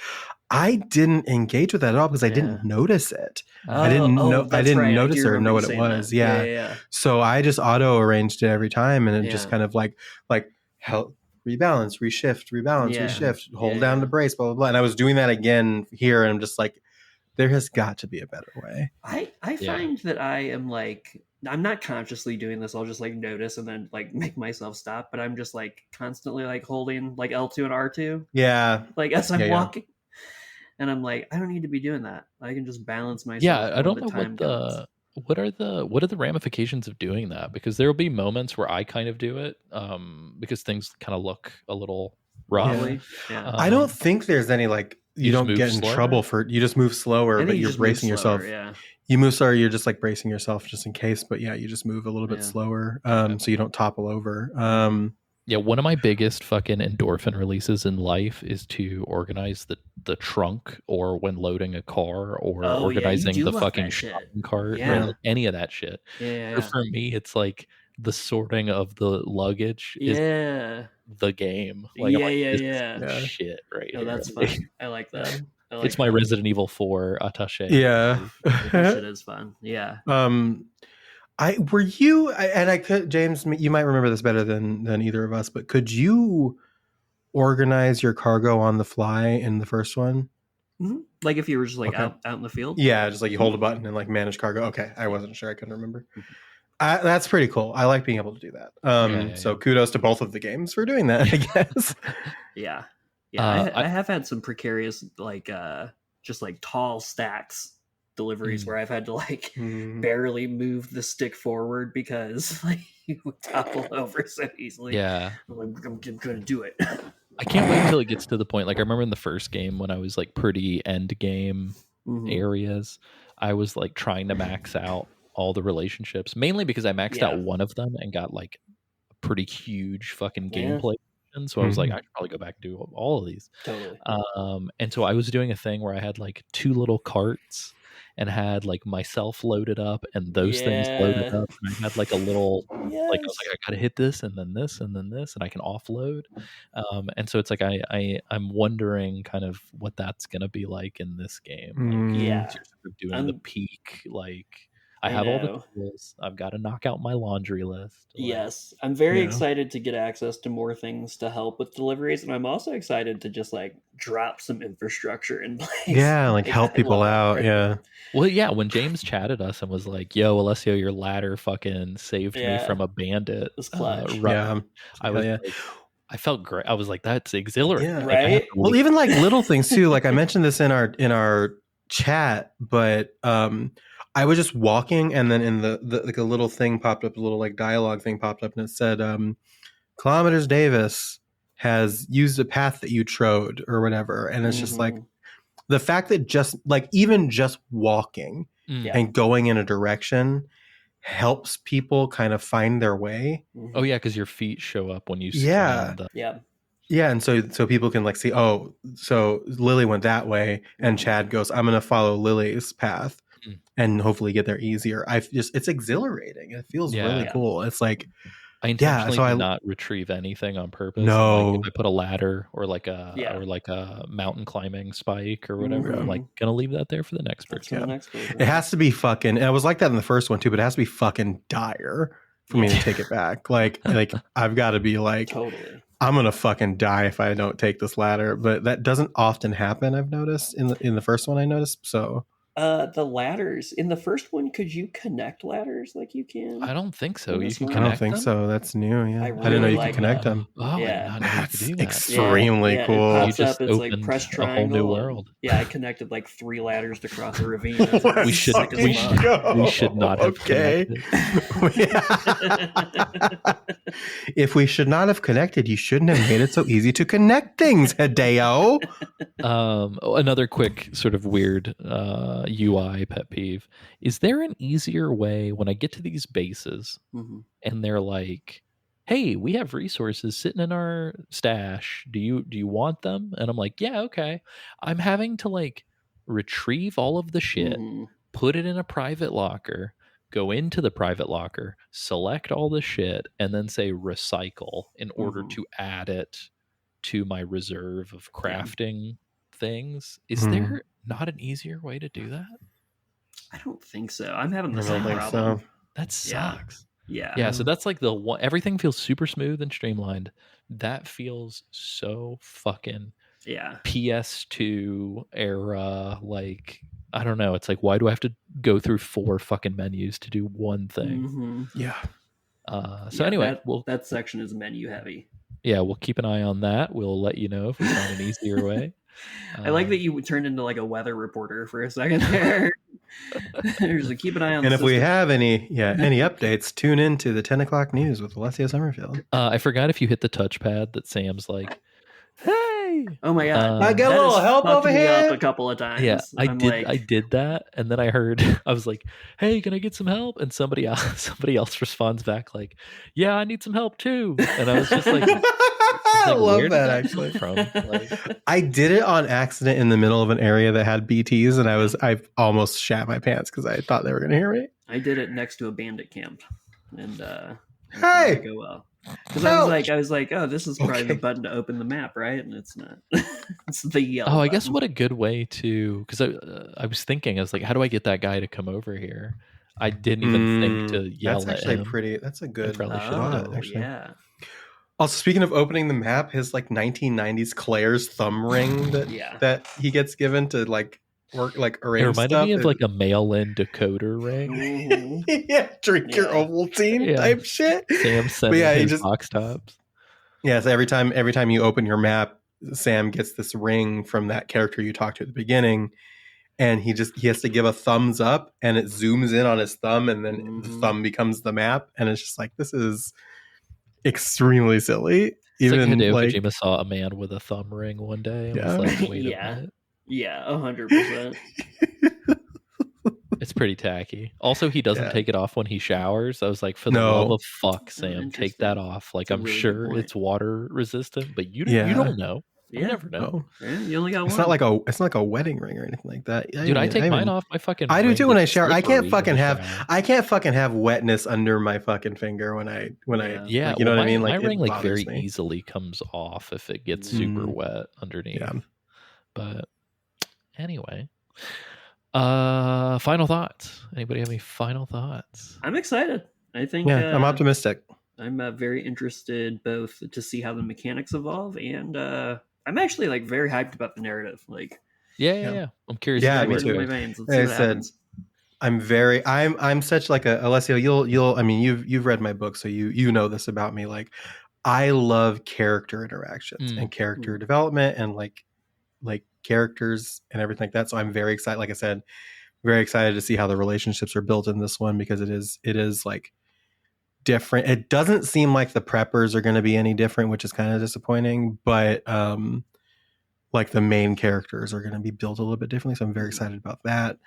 I didn't engage with that at all because I didn't notice it. I didn't notice it or know what it was. Yeah. So I just auto arranged it every time, and it just kind of like help rebalance, reshift, hold down the brace, blah blah blah. And I was doing that again here, and I'm just like, there has got to be a better way. I find that I am like I'm not consciously doing this. I'll just like notice and then like make myself stop. But I'm just like constantly like holding like L2 and R2, Yeah. like as I'm Yeah. walking. And I'm like, I don't need to be doing that. I can just balance myself. Yeah, I when don't the know time comes. what are the ramifications of doing that, because there will be moments where I kind of do it because things kind of look a little rough. Wobbly. Yeah. I don't think there's any like you just don't move get in slower? trouble for you just move slower, I think but you you're just move bracing slower, yourself. Yeah. You move slower, you're just like bracing yourself just in case. But yeah, you just move a little bit Yeah. slower, Okay. so you don't topple over. Yeah, one of my biggest fucking endorphin releases in life is to organize the trunk, or when loading a car, or Oh, yeah, you organizing do the love fucking that shit. shopping cart, Yeah. or like any of that shit. Yeah. So for me, it's like the sorting of the luggage is Yeah. the game. Like I'm Yeah. like, Yeah. this Yeah. is Yeah. shit right No, here. that's fun. I like that. I like It's my that. Resident Evil 4 attaché. Yeah. That shit is fun. Yeah. I were you and I could James, you might remember this better than either of us, but could you organize your cargo on the fly in the first one? Mm-hmm. Like if you were just like Okay. out in the field. Yeah, just like you hold a button and like manage cargo. Okay, I wasn't sure. I couldn't remember. That's pretty cool. I like being able to do that. So kudos to both of the games for doing that, I guess. Yeah. Yeah. I have had some precarious, like, just like tall stacks deliveries where I've had to like barely move the stick forward because like you would topple over so easily. Yeah. I'm going to do it. I can't wait until it gets to the point. Like I remember in the first game when I was like pretty end game areas, I was like trying to max out all the relationships, mainly because I maxed out one of them and got like a pretty huge fucking gameplay. And so I was like, I should probably go back and do all of these. Totally. And so I was doing a thing where I had like 2 little carts and had like myself loaded up and those things loaded up. And I had like a little, like I was like, I gotta hit this and then this and then this, and I can offload. And so it's like I'm wondering kind of what that's gonna be like in this game. Like, you're sort of doing the peak, like I have all the tools. I've got to knock out my laundry list. Like, yes, I'm very excited to get access to more things to help with deliveries, and I'm also excited to just like drop some infrastructure in place. Yeah, like help people out. Yeah. Well, yeah. When James chatted us and was like, "Yo, Alessio, your ladder fucking saved me from a bandit." It was clutch. I was. Like, I felt great. I was like, "That's exhilarating." Yeah. Right. Well, even like little things too. Like I mentioned this in our chat, but I was just walking, and then in the like a little thing popped up, a little like dialogue thing popped up, and it said, "Kilometers Davis has used a path that you trod," or whatever. And it's just like the fact that just like even just walking and going in a direction helps people kind of find their way. Oh yeah, because your feet show up when you scan Yeah, and so people can like see, oh, so Lilli went that way, and Chad goes, I'm gonna follow Lily's path and hopefully get there easier. It's exhilarating. It feels really cool. It's like I intentionally do not retrieve anything on purpose. No, like, if I put a ladder or like a mountain climbing spike or whatever, I'm like gonna leave that there for the next person. It has to be fucking. And it was like that in the first one too, but it has to be fucking dire for me to take it back. Like I've got to be like, totally. I'm gonna fucking die if I don't take this ladder. But that doesn't often happen. I've noticed in the first one. I noticed so. The ladders in the first one, could you connect ladders like you can? I don't think so. You can I connect don't think them? so. That's new. Yeah, I really didn't know you like could connect that. them. Oh, Yeah. I did not know you could do that. Extremely cool. It pops You just up. It's like opened press a whole triangle. new and- world. Yeah, I connected like 3 ladders to cross a ravine. We should not have connected. If we should not have connected, you shouldn't have made it so easy to connect things, Hideo. Another quick sort of weird UI pet peeve. Is there an easier way when I get to these bases and they're like, hey, we have resources sitting in our stash. Do you want them? And I'm like, yeah, okay. I'm having to like retrieve all of the shit, put it in a private locker, go into the private locker, select all the shit, and then say recycle in order to add it to my reserve of crafting things. Is there not an easier way to do that? I don't think so. I'm having the I same don't think problem. so. That sucks. Yeah. So that's like the one. Everything feels super smooth and streamlined. That feels so fucking Yeah. PS2 era, like, I don't know. It's like, why do I have to go through 4 fucking menus to do one thing? Mm-hmm. Yeah. So anyway, that section is menu heavy. Yeah, we'll keep an eye on that. We'll let you know if we find an easier way. I like that you turned into like a weather reporter for a second there. There's a keep an eye on. And the if we system. have any updates, tune in to the 10 o'clock news with Alessio Summerfield. I forgot if you hit the touchpad that Sam's like, hey. Oh my god! I get a That little has help fucked over me here. up a couple of times. Yeah, I I'm did that, and then I heard I was like, "Hey, can I get some help?" And somebody else responds back like, "Yeah, I need some help too." And I was just like, I love where did that come actually. from? Like, I did it on accident in the middle of an area that had BTs, and I almost shat my pants because I thought they were going to hear me. I did it next to a bandit camp, and Hey! go well. Because I was like, oh, this is probably the button to open the map, right? And it's not. It's the yellow. oh, I guess what a good way to, because I was thinking, I was like, how do I get that guy to come over here? I didn't even think to yell That's at actually him. that's a good probably should thought, actually. Yeah. Also, speaking of opening the map, his like 1990s Claire's thumb ring that he gets given to like work like arrange It reminded stuff. me of like a mail-in decoder ring. Mhm. Yeah, drink your Ovaltine type shit. Sam sending his box tops. Yeah, so every time you open your map, Sam gets this ring from that character you talked to at the beginning, and he has to give a thumbs up, and it zooms in on his thumb, and then the thumb becomes the map, and it's just like, this is extremely silly. It's Even like Hideo like Kojima saw a man with a thumb ring one day and was like, wait a minute. Yeah, 100%. It's pretty tacky. Also, he doesn't take it off when he showers. I was like, for the love of fuck, Sam, take that off. Like, I'm really sure it's water resistant, but you don't know. You never know. Yeah, you only got one. It's not like a wedding ring or anything like that. Dude, I take mine off my fucking. I do too when I shower. I can't slippery fucking have wetness under my fucking finger when I yeah, like, you know what I mean? Like my ring like very me. easily comes off if it gets super wet underneath. Yeah. But anyway, final thoughts. Anybody have any final thoughts? I'm excited. I think I'm optimistic. I'm very interested both to see how the mechanics evolve, and I'm actually like very hyped about the narrative. Like, yeah. I'm curious. Yeah, me too. I said, I'm such like a Alessio. You'll. I mean, you've read my book, so you know this about me. Like, I love character interactions and character development, and like characters and everything like that. So I'm very excited. Like I said, very excited to see how the relationships are built in this one, because it is like different. It doesn't seem like the preppers are going to be any different, which is kind of disappointing, but like the main characters are going to be built a little bit differently, so I'm very excited about that.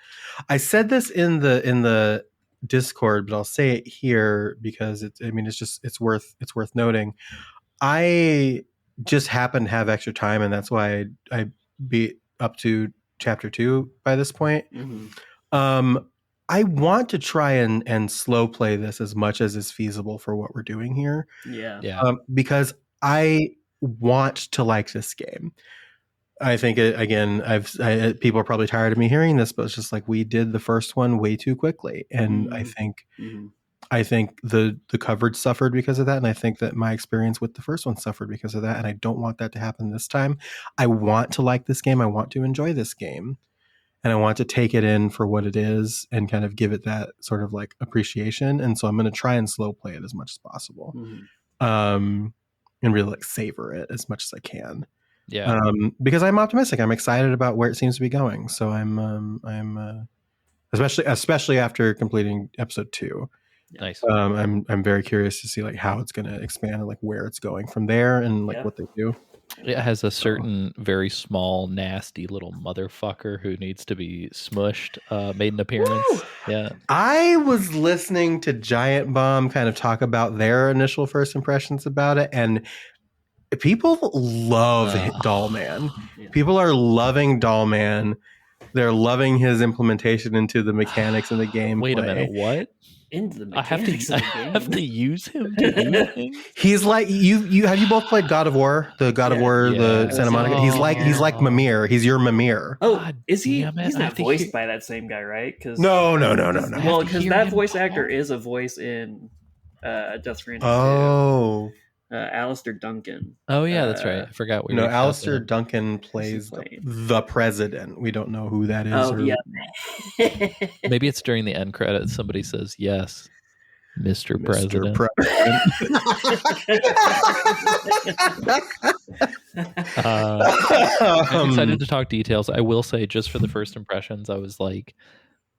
I said this in the Discord, but I'll say it here because it's worth noting. I just happen to have extra time, and that's why I beat up to chapter 2 by this point. I want to try and slow play this as much as is feasible for what we're doing here. Yeah. Because I want to like this game. I think people are probably tired of me hearing this, but it's just like, we did the first one way too quickly, and I think the coverage suffered because of that, and I think that my experience with the first one suffered because of that, and I don't want that to happen this time. I want to like this game. I want to enjoy this game. And I want to take it in for what it is and kind of give it that sort of like appreciation. And so I'm going to try and slow play it as much as possible, and really like savor it as much as I can. Yeah. Because I'm optimistic. I'm excited about where it seems to be going. So I'm especially after completing episode 2. Nice. I'm very curious to see like how it's going to expand and like where it's going from there, and like what they do. It has a certain very small, nasty little motherfucker who needs to be smushed. Made an appearance. Woo! Yeah. I was listening to Giant Bomb kind of talk about their initial first impressions about it, and people love Doll Man. Yeah. People are loving Doll Man. They're loving his implementation into the mechanics of the game. Wait a minute, what? Into the I have to use him to do things. He's like you have you both played God of War? The God of War, the Santa Monica. He's like Mimir. He's your Mimir. Oh, God, is he? He's not voiced by that same guy, right? No. Well, because that voice actor is a voice in Death Stranding. Oh. Alistair Duncan. Oh yeah, that's right. I forgot we No, reached out to Alistair him. Duncan plays the president. We don't know who that is. Oh, yeah. Maybe it's during the end credits. Somebody says, yes, Mr. President. I'm excited to talk details. I will say, just for the first impressions, I was like,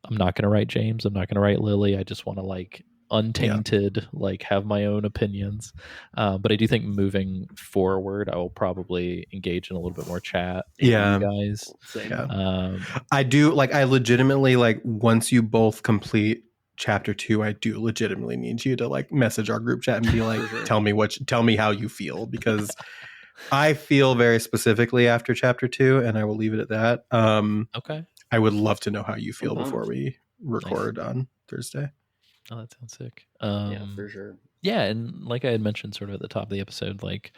I'm not going to write James. I'm not going to write Lilli. I just want to like untainted, like have my own opinions. But I do think moving forward, I will probably engage in a little bit more chat. Yeah, with you guys. I do like. I legitimately like. Once you both complete chapter 2, I do legitimately need you to like message our group chat and be like, tell me how you feel, because I feel very specifically after chapter 2, and I will leave it at that. Okay. I would love to know how you feel before we record on Thursday. Oh, that sounds sick. Yeah, for sure. Yeah, and like I had mentioned sort of at the top of the episode, like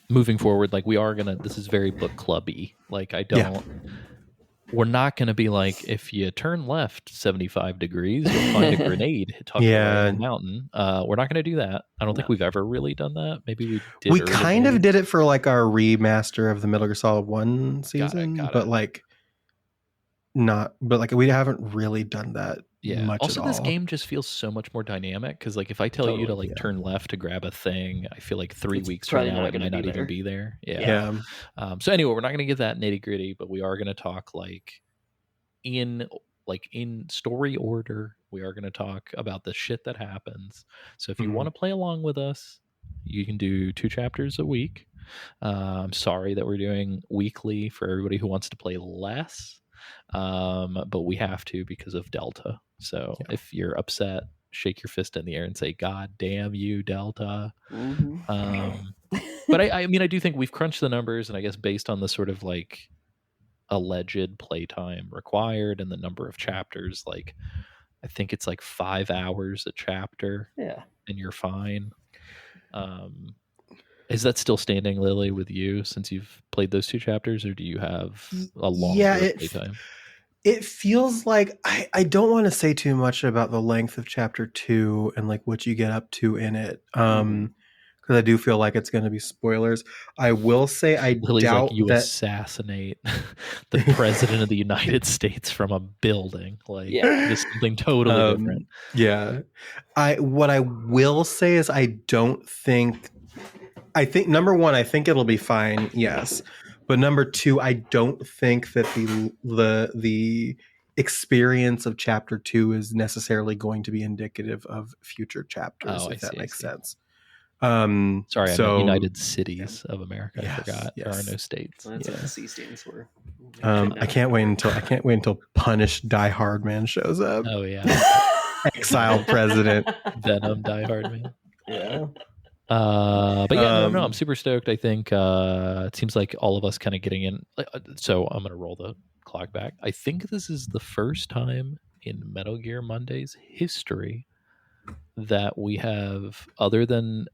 moving forward, like we are gonna, this is very book clubby. Like we're not gonna be like, if you turn left 75 degrees, you'll find a grenade tucked away in the mountain. We're not gonna do that. I don't think we've ever really done that. Maybe we did. We kind of did it for like our remaster of the Metal Gear Solid 1 season, but like not, but like we haven't really done that. Much also, at all. This game just feels so much more dynamic, because like if I tell you to like turn left to grab a thing, I feel like 3 weeks from now it might not even be there. So anyway, we're not going to get that nitty gritty, but we are going to talk like in story order. We are going to talk about the shit that happens. So if you want to play along with us, you can do 2 chapters a week. I'm sorry that we're doing weekly for everybody who wants to play less. But we have to because of Delta. So if you're upset, shake your fist in the air and say, God damn you, Delta. But I mean, I do think we've crunched the numbers, and I guess based on the sort of like alleged playtime required and the number of chapters, like I think it's like 5 hours a chapter. Yeah. And you're fine. Is that still standing, Lilli, with you since you've played those 2 chapters, or do you have a longer playtime? It feels like I don't want to say too much about the length of chapter 2 and like what you get up to in it. Because I do feel like it's going to be spoilers. I will say Lilli's doubt like, you that assassinate the president of the United States from a building. Like just something totally different. Yeah. What I will say is I think number one, I think it'll be fine. Yes. But number 2, I don't think that the experience of chapter 2 is necessarily going to be indicative of future chapters, if that makes sense. Sorry, I meant United Cities of America. I forgot there are no states. That's what the C stands for. I can't wait until Punish Die Hard Man shows up. Oh yeah, exiled president Venom Die Hard Man. Yeah. But yeah, no, I'm super stoked. I think it seems like all of us kind of getting in. So I'm going to roll the clock back. I think this is the first time in Metal Gear Monday's history that we have, other than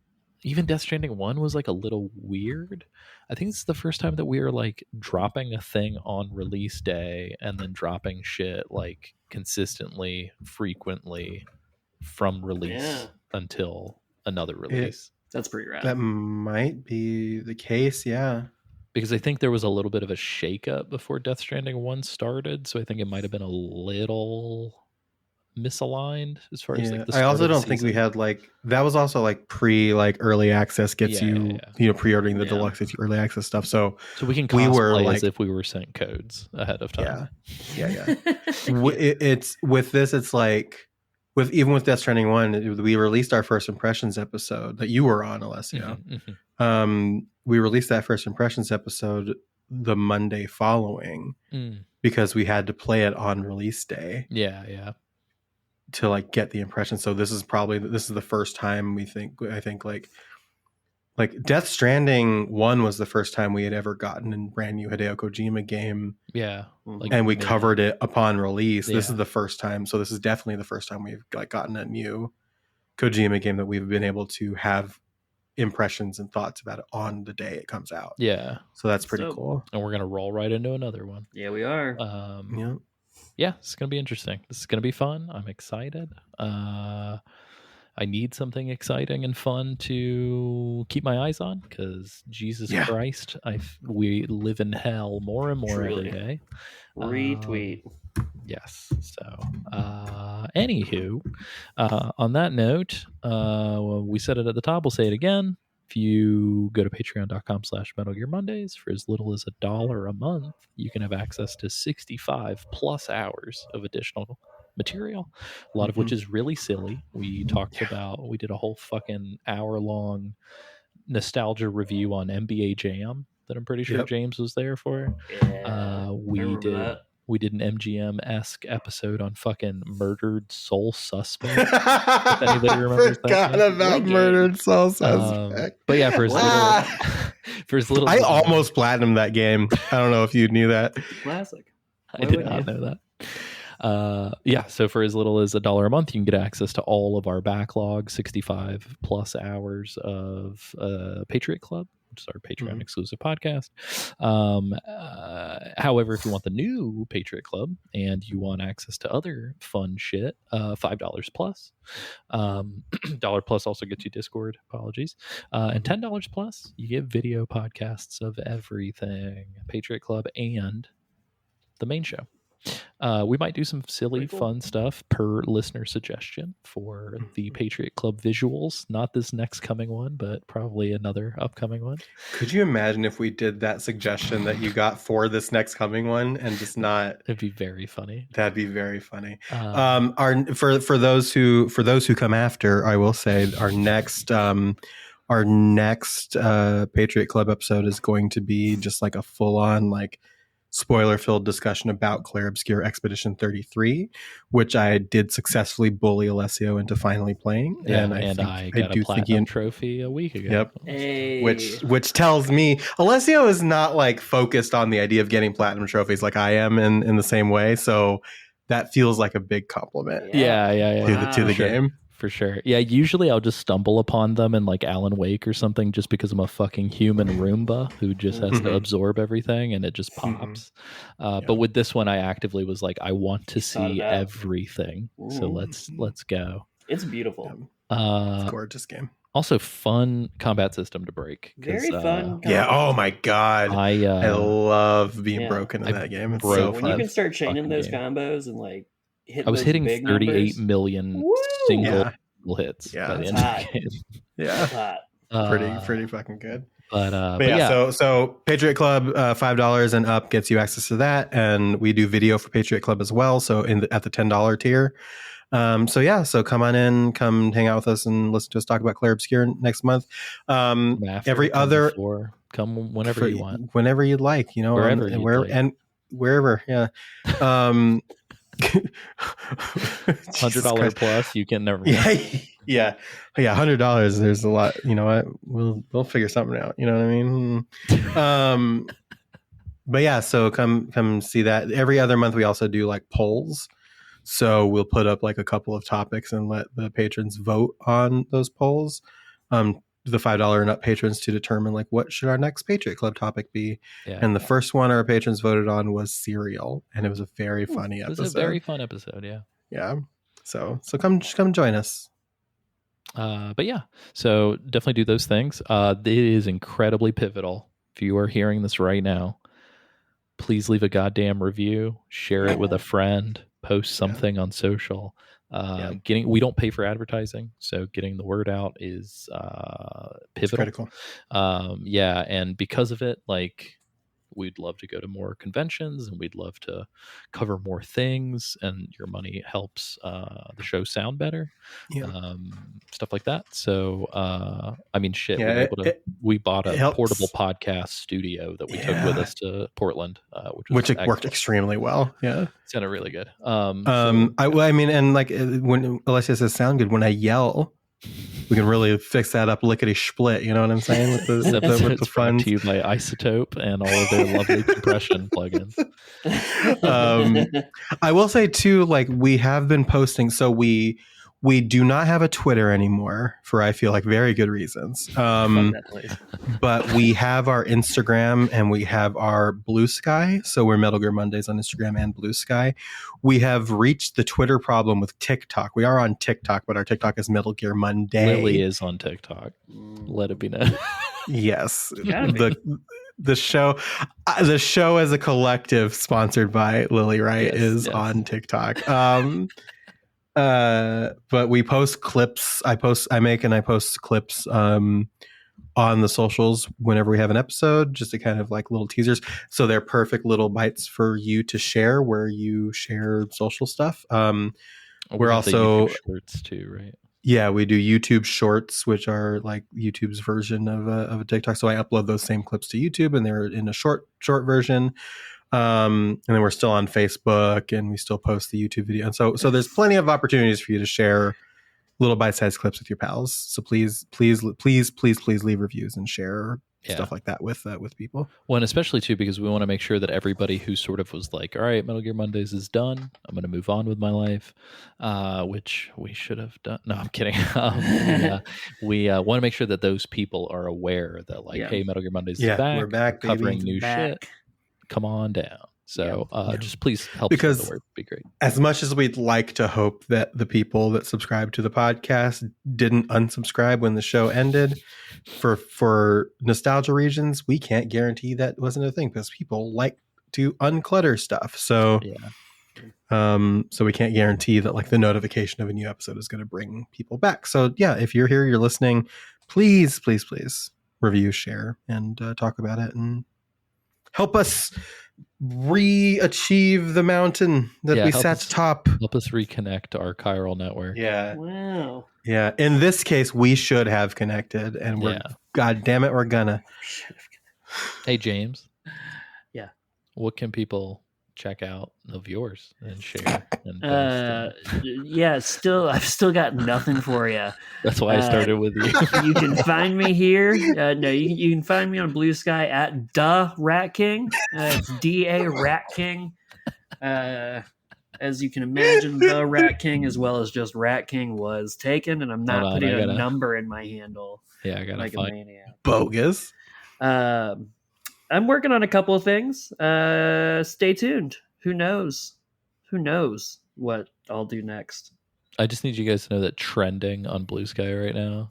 even Death Stranding 1 was like a little weird. I think it's the first time that we are like dropping a thing on release day and then dropping shit like consistently, frequently from release until another release. That's pretty rad. That might be the case, yeah. Because I think there was a little bit of a shakeup before Death Stranding 1 started, so I think it might have been a little misaligned as far as like the I also don't think we had like that was also like early access gets you pre-ordering the deluxe early access stuff. So we can cosplay as if we were sent codes ahead of time. Yeah. It's with this. It's like even with Death Stranding 1, we released our first impressions episode that you were on, Alessio. We released that first impressions episode the Monday following because we had to play it on release day. Yeah. To like get the impression. So this is the first time I think like Death Stranding 1 was the first time we had ever gotten a brand new Hideo Kojima game. Yeah. And we covered it upon release. This is the first time. So this is definitely the first time we've like gotten a new Kojima game that we've been able to have impressions and thoughts about it on the day it comes out. Yeah. So that's pretty cool. And we're going to roll right into another one. Yeah, we are. Yeah, it's going to be interesting. This is going to be fun. I'm excited. I need something exciting and fun to keep my eyes on, because Jesus Christ, we live in hell more and more every day. Retweet. Yes. So, anywho, on that note, we said it at the top. We'll say it again. If you go to patreon.com/Metal Gear Mondays, for as little as $1 a month, you can have access to 65 plus hours of additional material, a lot of which is really silly. We talked about, we did a whole fucking hour-long nostalgia review on NBA Jam that I'm pretty sure James was there for. Yeah, We did an MGM-esque episode on fucking Murdered Soul Suspect. If anybody remembers that. Forgot about Murdered Soul Suspect. But yeah, for as little, I almost platinumed that game. I don't know if you knew that. Classic. I did not know that. So for as little as $1 a month, you can get access to all of our backlog, 65 plus hours of Patriot Club, which is our Patreon exclusive podcast. However, if you want the new Patriot Club and you want access to other fun shit, $5 plus. $1 plus also gets you Discord, apologies. And $10 plus, you get video podcasts of everything, Patriot Club and the main show. We might do some silly, fun stuff per listener suggestion for the Patriot Club visuals. Not this next coming one, but probably another upcoming one. Could you imagine if we did that suggestion that you got for this next coming one and just not? It'd be very funny. That'd be very funny. For those who come after, I will say our next Patriot Club episode is going to be just like a full on like spoiler-filled discussion about Clair Obscur Expedition 33, which I did successfully bully Alessio into finally playing. Yeah, and I got a platinum trophy a week ago. Yep. Hey. Which tells me Alessio is not like focused on the idea of getting platinum trophies like I am in the same way. So that feels like a big compliment. Yeah. To the game. For sure. Yeah, usually I'll just stumble upon them in like Alan Wake or something just because I'm a fucking human Roomba who just has to absorb everything and it just pops. But with this one, I actively was like, I want to see everything. So let's go. It's beautiful. It's a gorgeous game. Also, fun combat system to break. Very fun. Yeah. Oh my god. I love being broken in that game. It's so fun. When you can start chaining those combos and like I was hitting 38 million single hits by the end of the game. Yeah. Pretty fucking good. But yeah, so Patriot Club, $5 and up gets you access to that, and we do video for Patriot Club as well. So at the $10 tier. So come on in, come hang out with us, and listen to us talk about Clair Obscur next month. Come whenever you want, whenever you'd like, wherever. Yeah. $100 plus, you can never. Yeah. $100. There's a lot. You know what? We'll figure something out. You know what I mean? But yeah, so come see that. Every other month we also do like polls. So we'll put up like a couple of topics and let the patrons vote on those polls. The $5 and up patrons to determine like what should our next Patriot Club topic be. Yeah. And the first one our patrons voted on was cereal, and it was a very funny episode. It was a very fun episode, yeah. Yeah. So come join us. But yeah, so definitely do those things. It is incredibly pivotal. If you are hearing this right now, please leave a goddamn review, share it with a friend, post something on social. We don't pay for advertising, so getting the word out is pivotal. It's critical. And because of it, like, we'd love to go to more conventions and we'd love to cover more things, and your money helps the show sound better. Stuff like that. So we bought a portable podcast studio that we took with us to Portland, which worked extremely well. Yeah, it sounded really good. When Alessio says sound good, when I yell, we can really fix that up lickety split. You know what I'm saying? With the brought to you by Isotope and all of their lovely compression plugins. I will say too, like, we have been posting. So we We do not have a Twitter anymore for, I feel like, very good reasons. Fuck that place. But we have our Instagram and we have our Blue Sky. So we're Metal Gear Mondays on Instagram and Blue Sky. We have reached the Twitter problem with TikTok. We are on TikTok, but our TikTok is Metal Gear Monday. Lilli is on TikTok. Let it be known. Yes. Gotta The show as a collective sponsored by Lilli, right, Yes, is yes. on TikTok. But we post clips. I make and I post clips on the socials whenever we have an episode, just to kind of like little teasers. So they're perfect little bites for you to share where you share social stuff. We're We have the also YouTube shorts too, right? yeah, we do YouTube shorts, which are like YouTube's version of a TikTok. So I upload those same clips to YouTube, and they're in a short version. And then we're still on Facebook, and we still post the YouTube video. And so there's plenty of opportunities for you to share little bite-sized clips with your pals. So please leave reviews and share stuff like that with people. Well, and especially too, because we want to make sure that everybody who sort of was like, all right, Metal Gear Mondays is done, I'm going to move on with my life, which we should have done. No, I'm kidding. We want to make sure that those people are aware that like, hey, Metal Gear Mondays is back. We're back, baby. Covering new shit. Come on down. So just please help because spread the word. It'd be great. As much as we'd like to hope that the people that subscribe to the podcast didn't unsubscribe when the show ended, for nostalgia reasons, we can't guarantee that wasn't a thing, because people like to unclutter stuff. So so we can't guarantee that like the notification of a new episode is going to bring people back. So yeah, if you're here, you're listening, please review, share, and talk about it, and help us re-achieve the mountain that we sat atop. Help us reconnect our chiral network. Yeah. Wow. Yeah. In this case, we should have connected, and we're God damn it, we're gonna. Hey James. Yeah. What can people check out of yours and share? And I've still got nothing for you. That's why I started with you. You can find me here. You can find me on Blue Sky at Da Rat King. It's DA Rat King. As you can imagine, the Rat King, as well as just Rat King, was taken, and I'm not putting a number in my handle. Yeah, I gotta like find a maniac. Bogus. I'm working on a couple of things. Stay tuned. Who knows? Who knows what I'll do next? I just need you guys to know that trending on Blue Sky right now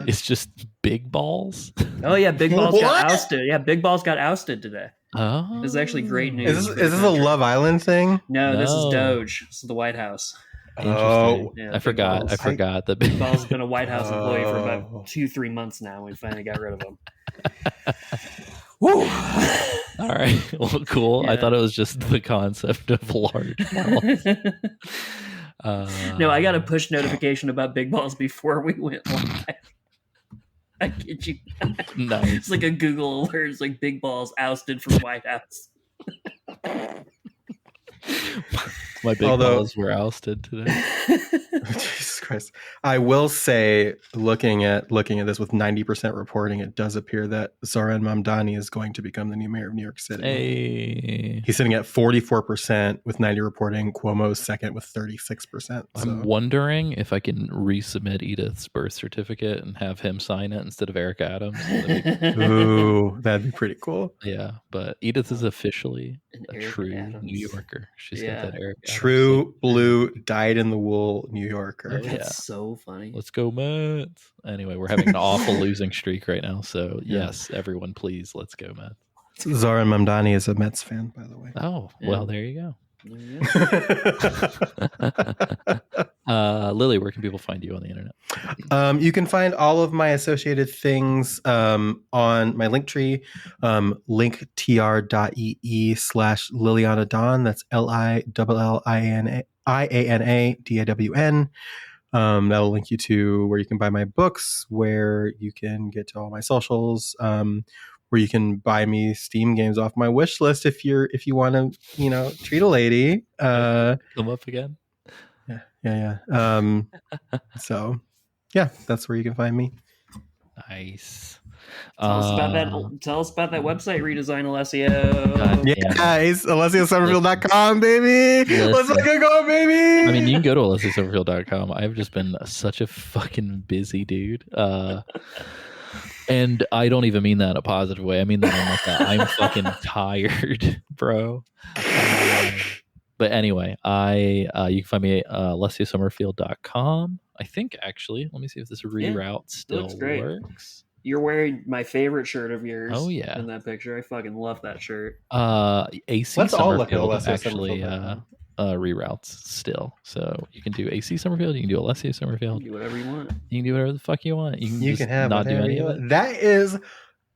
is just Big Balls. Oh yeah, Big Balls got ousted. Yeah, Big Balls got ousted today. Oh, This is actually great news. Is this a Love Island thing? No, this is Doge. This is the White House. Oh, Yeah, I forgot that Big Balls has been a White House employee for about 2-3 months now. We finally got rid of him. Woo. All right. Well, cool. Yeah. I thought it was just the concept of large balls. No, I got a push notification about Big Balls before we went live. I kid you. Nice. It's like a Google alert. It's like Big Balls ousted from White House. My big balls were ousted today. Jesus Christ. I will say, looking at this with 90% reporting, it does appear that Zoran Mamdani is going to become the new mayor of New York City. Hey. He's sitting at 44% with 90 reporting. Cuomo's second with 36%. So. I'm wondering if I can resubmit Edith's birth certificate and have him sign it instead of Eric Adams. Ooh, that'd be pretty cool. Yeah, but Edith is officially a Eric true Adams. New Yorker. She's got that Eric Adams. True blue, dyed-in-the-wool New Yorker. That's so funny. Let's go Mets. Anyway, we're having an awful losing streak right now. So yes, everyone, please, let's go Mets. Zoran Mamdani is a Mets fan, by the way. Oh, well, there you go. Lilli, where can people find you on the internet? You can find all of my associated things on my Linktree, linktr.ee/Liliana Dawn. That's LILLIANADAWN. That'll link you to where you can buy my books, where you can get to all my socials, where you can buy me Steam games off my wish list if you want to, treat a lady. Come up again. Yeah. So, yeah, that's where you can find me. Nice. Tell us about that. Tell us about that website redesign, Alessio. Yeah, guys, AlessioSummerfield.com, baby. Let's fucking go, baby. I mean, you can go to AlessioSummerfield.com. I've just been such a fucking busy dude. And I don't even mean that in a positive way. I mean that in like I'm fucking tired, bro. But anyway, you can find me at AlessioSummerfield.com. I think, actually. Let me see if this reroute still works. You're wearing my favorite shirt of yours. Oh, yeah. In that picture. I fucking love that shirt. AC Let's all look at Summerfield Alessio actually reroutes still. So you can do AC Summerfield, you can do Alessio Summerfield. You can do whatever you want. You can do whatever the fuck you want. You can have not do any of it.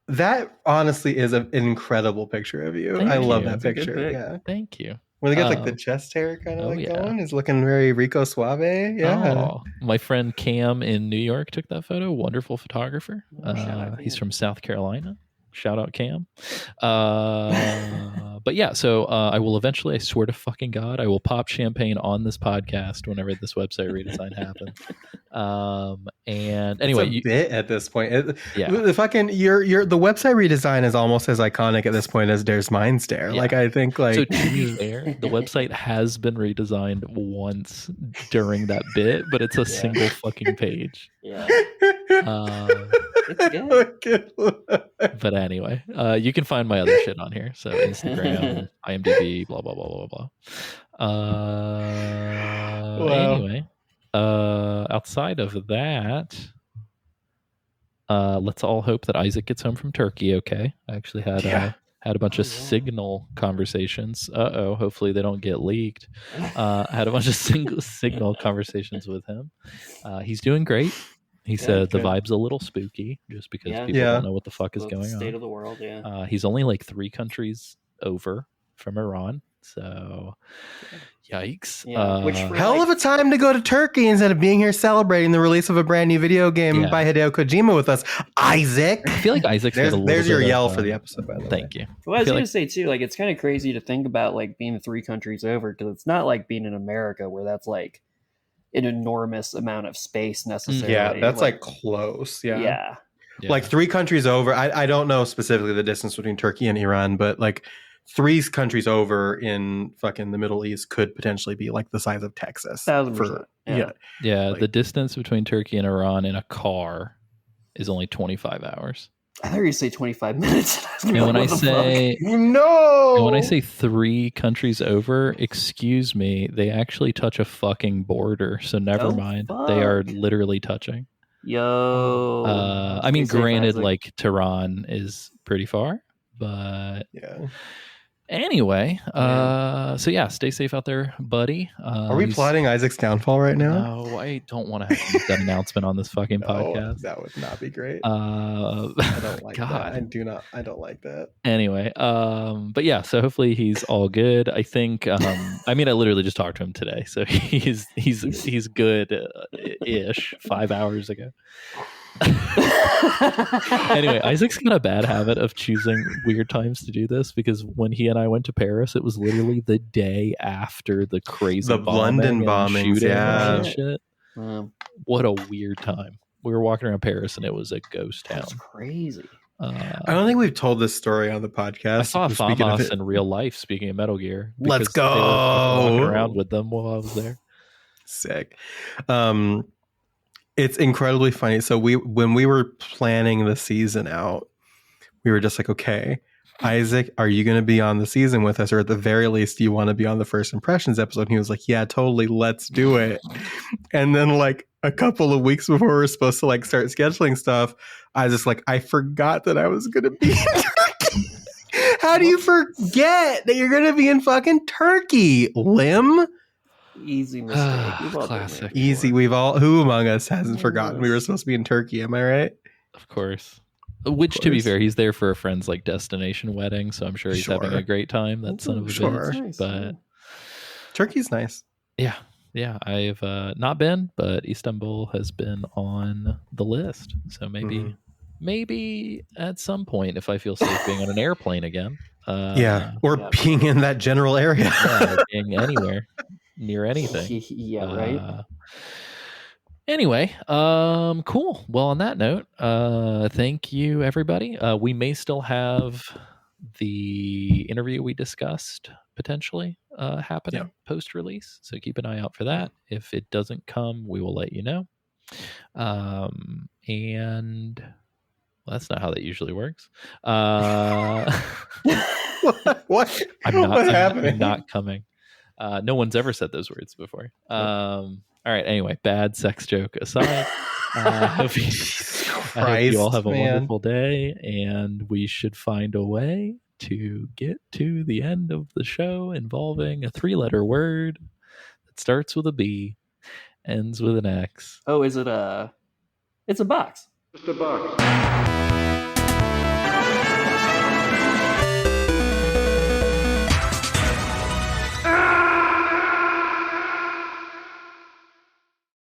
That honestly is an incredible picture of you. I love that picture. Yeah. Thank you. When they got like the chest hair kind of going, it's looking very Rico Suave. Yeah. Oh, my friend Cam in New York took that photo. Wonderful photographer. He's from South Carolina. Shout out Cam. But yeah, so I will eventually, I swear to fucking God, I will pop champagne on this podcast whenever this website redesign happens. And anyway, it's a bit at this point. The fucking the website redesign is almost as iconic at this point as There's Mine Stare. Yeah. Like I think like so to be fair, the website has been redesigned once during that bit, but it's a single fucking page. Yeah. It's good. But anyway, you can find my other shit on here. So Instagram, IMDb, blah blah blah blah blah. Anyway, outside of that, let's all hope that Isaac gets home from Turkey. Okay, I actually had a bunch of Signal conversations. Hopefully they don't get leaked. Had a bunch of Signal conversations with him. He's doing great. He said the vibe's a little spooky just because people don't know what the fuck is going on. State of the world, yeah. He's only like 3 countries over from Iran. So, yikes. Yeah, hell of a time to go to Turkey instead of being here celebrating the release of a brand new video game by Hideo Kojima with us. Isaac. I feel like Isaac's there's your yell for the episode, by the way. Thank you. Well, I was going to say, too, like, it's kind of crazy to think about, like, being 3 countries over because it's not like being in America where that's, like, an enormous amount of space necessarily. Yeah, that's like close. Yeah. Like 3 countries over. I don't know specifically the distance between Turkey and Iran, but like 3 countries over in fucking the Middle East could potentially be like the size of Texas. 1,000%. Yeah, like, the distance between Turkey and Iran in a car is only 25 hours. I thought you were going to say 25 minutes. And when I say no, and when I say 3 countries over, excuse me, they actually touch a fucking border. So never mind. Fuck. They are literally touching. Yo. I mean, granted, like Tehran is pretty far, but anyway, so yeah, stay safe out there, buddy. Are we plotting Isaac's downfall right now? No, I don't want to have to make that announcement on this fucking podcast. That would not be great. I don't like that. I don't like that. Anyway, but yeah, so hopefully he's all good. I think I mean I literally just talked to him today, so he's good ish 5 hours ago. Anyway, Isaac's got a bad habit of choosing weird times to do this because when he and I went to Paris, it was literally the day after the crazy London bombings, and shit. What a weird time. We were walking around Paris and it was a ghost town. That's crazy. I don't think we've told this story on the podcast. I saw Famas in real life, speaking of Metal Gear. Let's go. They were walking around with them while I was there. Sick. It's incredibly funny. So when we were planning the season out, we were just like, okay, Isaac, are you going to be on the season with us? Or at the very least, do you want to be on the First Impressions episode? And he was like, yeah, totally. Let's do it. And then like a couple of weeks before we were supposed to like start scheduling stuff, I was just like, I forgot that I was going to be in Turkey. How do you forget that you're going to be in fucking Turkey, Lim? Easy mistake. Classic. Easy. Who among us hasn't forgotten we were supposed to be in Turkey? Am I right? Of course. Which, to be fair, he's there for a friend's like destination wedding, so I'm sure he's having a great time. That son of a bitch. Nice, but Turkey's nice. Yeah. I've not been, but Istanbul has been on the list. So maybe at some point, if I feel safe being on an airplane again. Being in that general area. Being anywhere near anything. Right. Anyway, cool. Well, on that note, thank you, everybody. We may still have the interview we discussed potentially happening post-release, so keep an eye out for that. If it doesn't come, we will let you know. And well, that's not how that usually works. What? What's happening? I'm not coming. No one's ever said those words before. All right. Anyway, bad sex joke aside, I hope you all have a wonderful day, and we should find a way to get to the end of the show involving a 3-letter word that starts with a B, ends with an X. Oh, is it it's a box. Just a box.